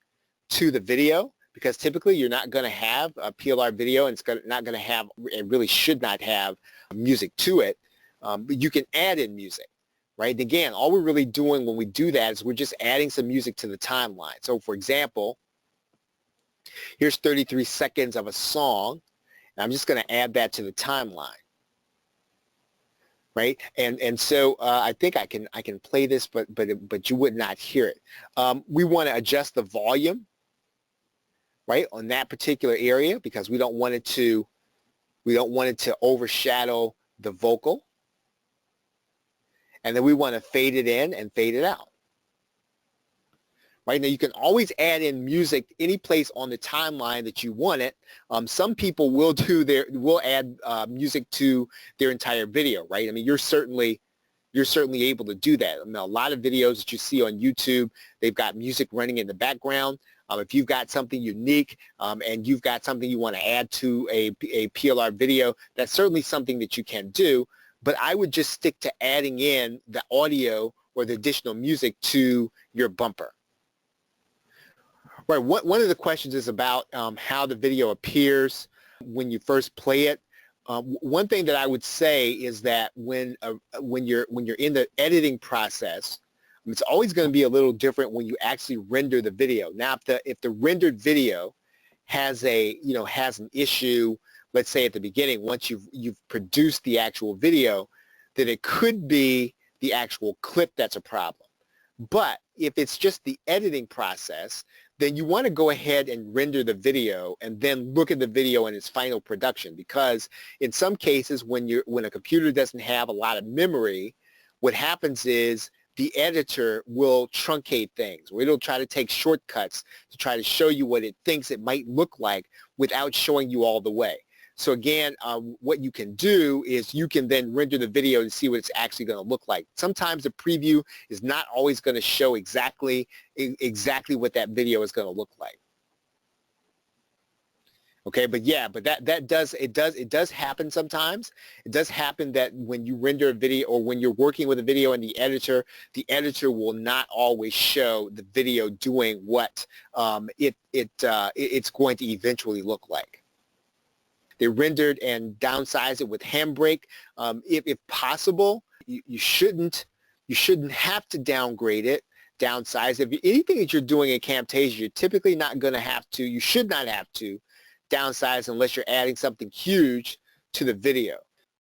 [SPEAKER 1] to the video, because typically you're not going to have a PLR video, and it's not going to have, and really should not have, music to it, but you can add in music, right? And again, all we're really doing when we do that is we're just adding some music to the timeline. So for example, here's 33 seconds of a song, and I'm just going to add that to the timeline. right? And so I think I can play this, but you would not hear it. We want to adjust the volume, right, on that particular area because we don't want it to overshadow the vocal. And then we want to fade it in and fade it out. Right now, you can always add in music any place on the timeline that you want it. Some people will add music to their entire video, right? I mean, you're certainly able to do that. I mean, a lot of videos that you see on YouTube, they've got music running in the background. If you've got something unique and you've got something you want to add to a PLR video, that's certainly something that you can do. But I would just stick to adding in the audio or the additional music to your bumper. Right. One of the questions is about how the video appears when you first play it. One thing that I would say is that when you're in the editing process, it's always going to be a little different when you actually render the video. Now, if the rendered video has an issue, let's say at the beginning, once you've produced the actual video, then it could be the actual clip that's a problem. But if it's just the editing process, then you want to go ahead and render the video and then look at the video in its final production, because in some cases when a computer doesn't have a lot of memory, what happens is the editor will truncate things, or it'll try to take shortcuts to try to show you what it thinks it might look like without showing you all the way. So again, what you can do is you can then render the video to see what it's actually going to look like. Sometimes the preview is not always going to show exactly what that video is going to look like. Okay, but that does happen sometimes. It does happen that when you render a video or when you're working with a video in the editor will not always show the video doing what it's going to eventually look like. They rendered and downsized it with Handbrake. If possible, you shouldn't have to downgrade it, downsize it. If anything that you're doing in Camtasia, you're typically not going to have to. You should not have to downsize unless you're adding something huge to the video.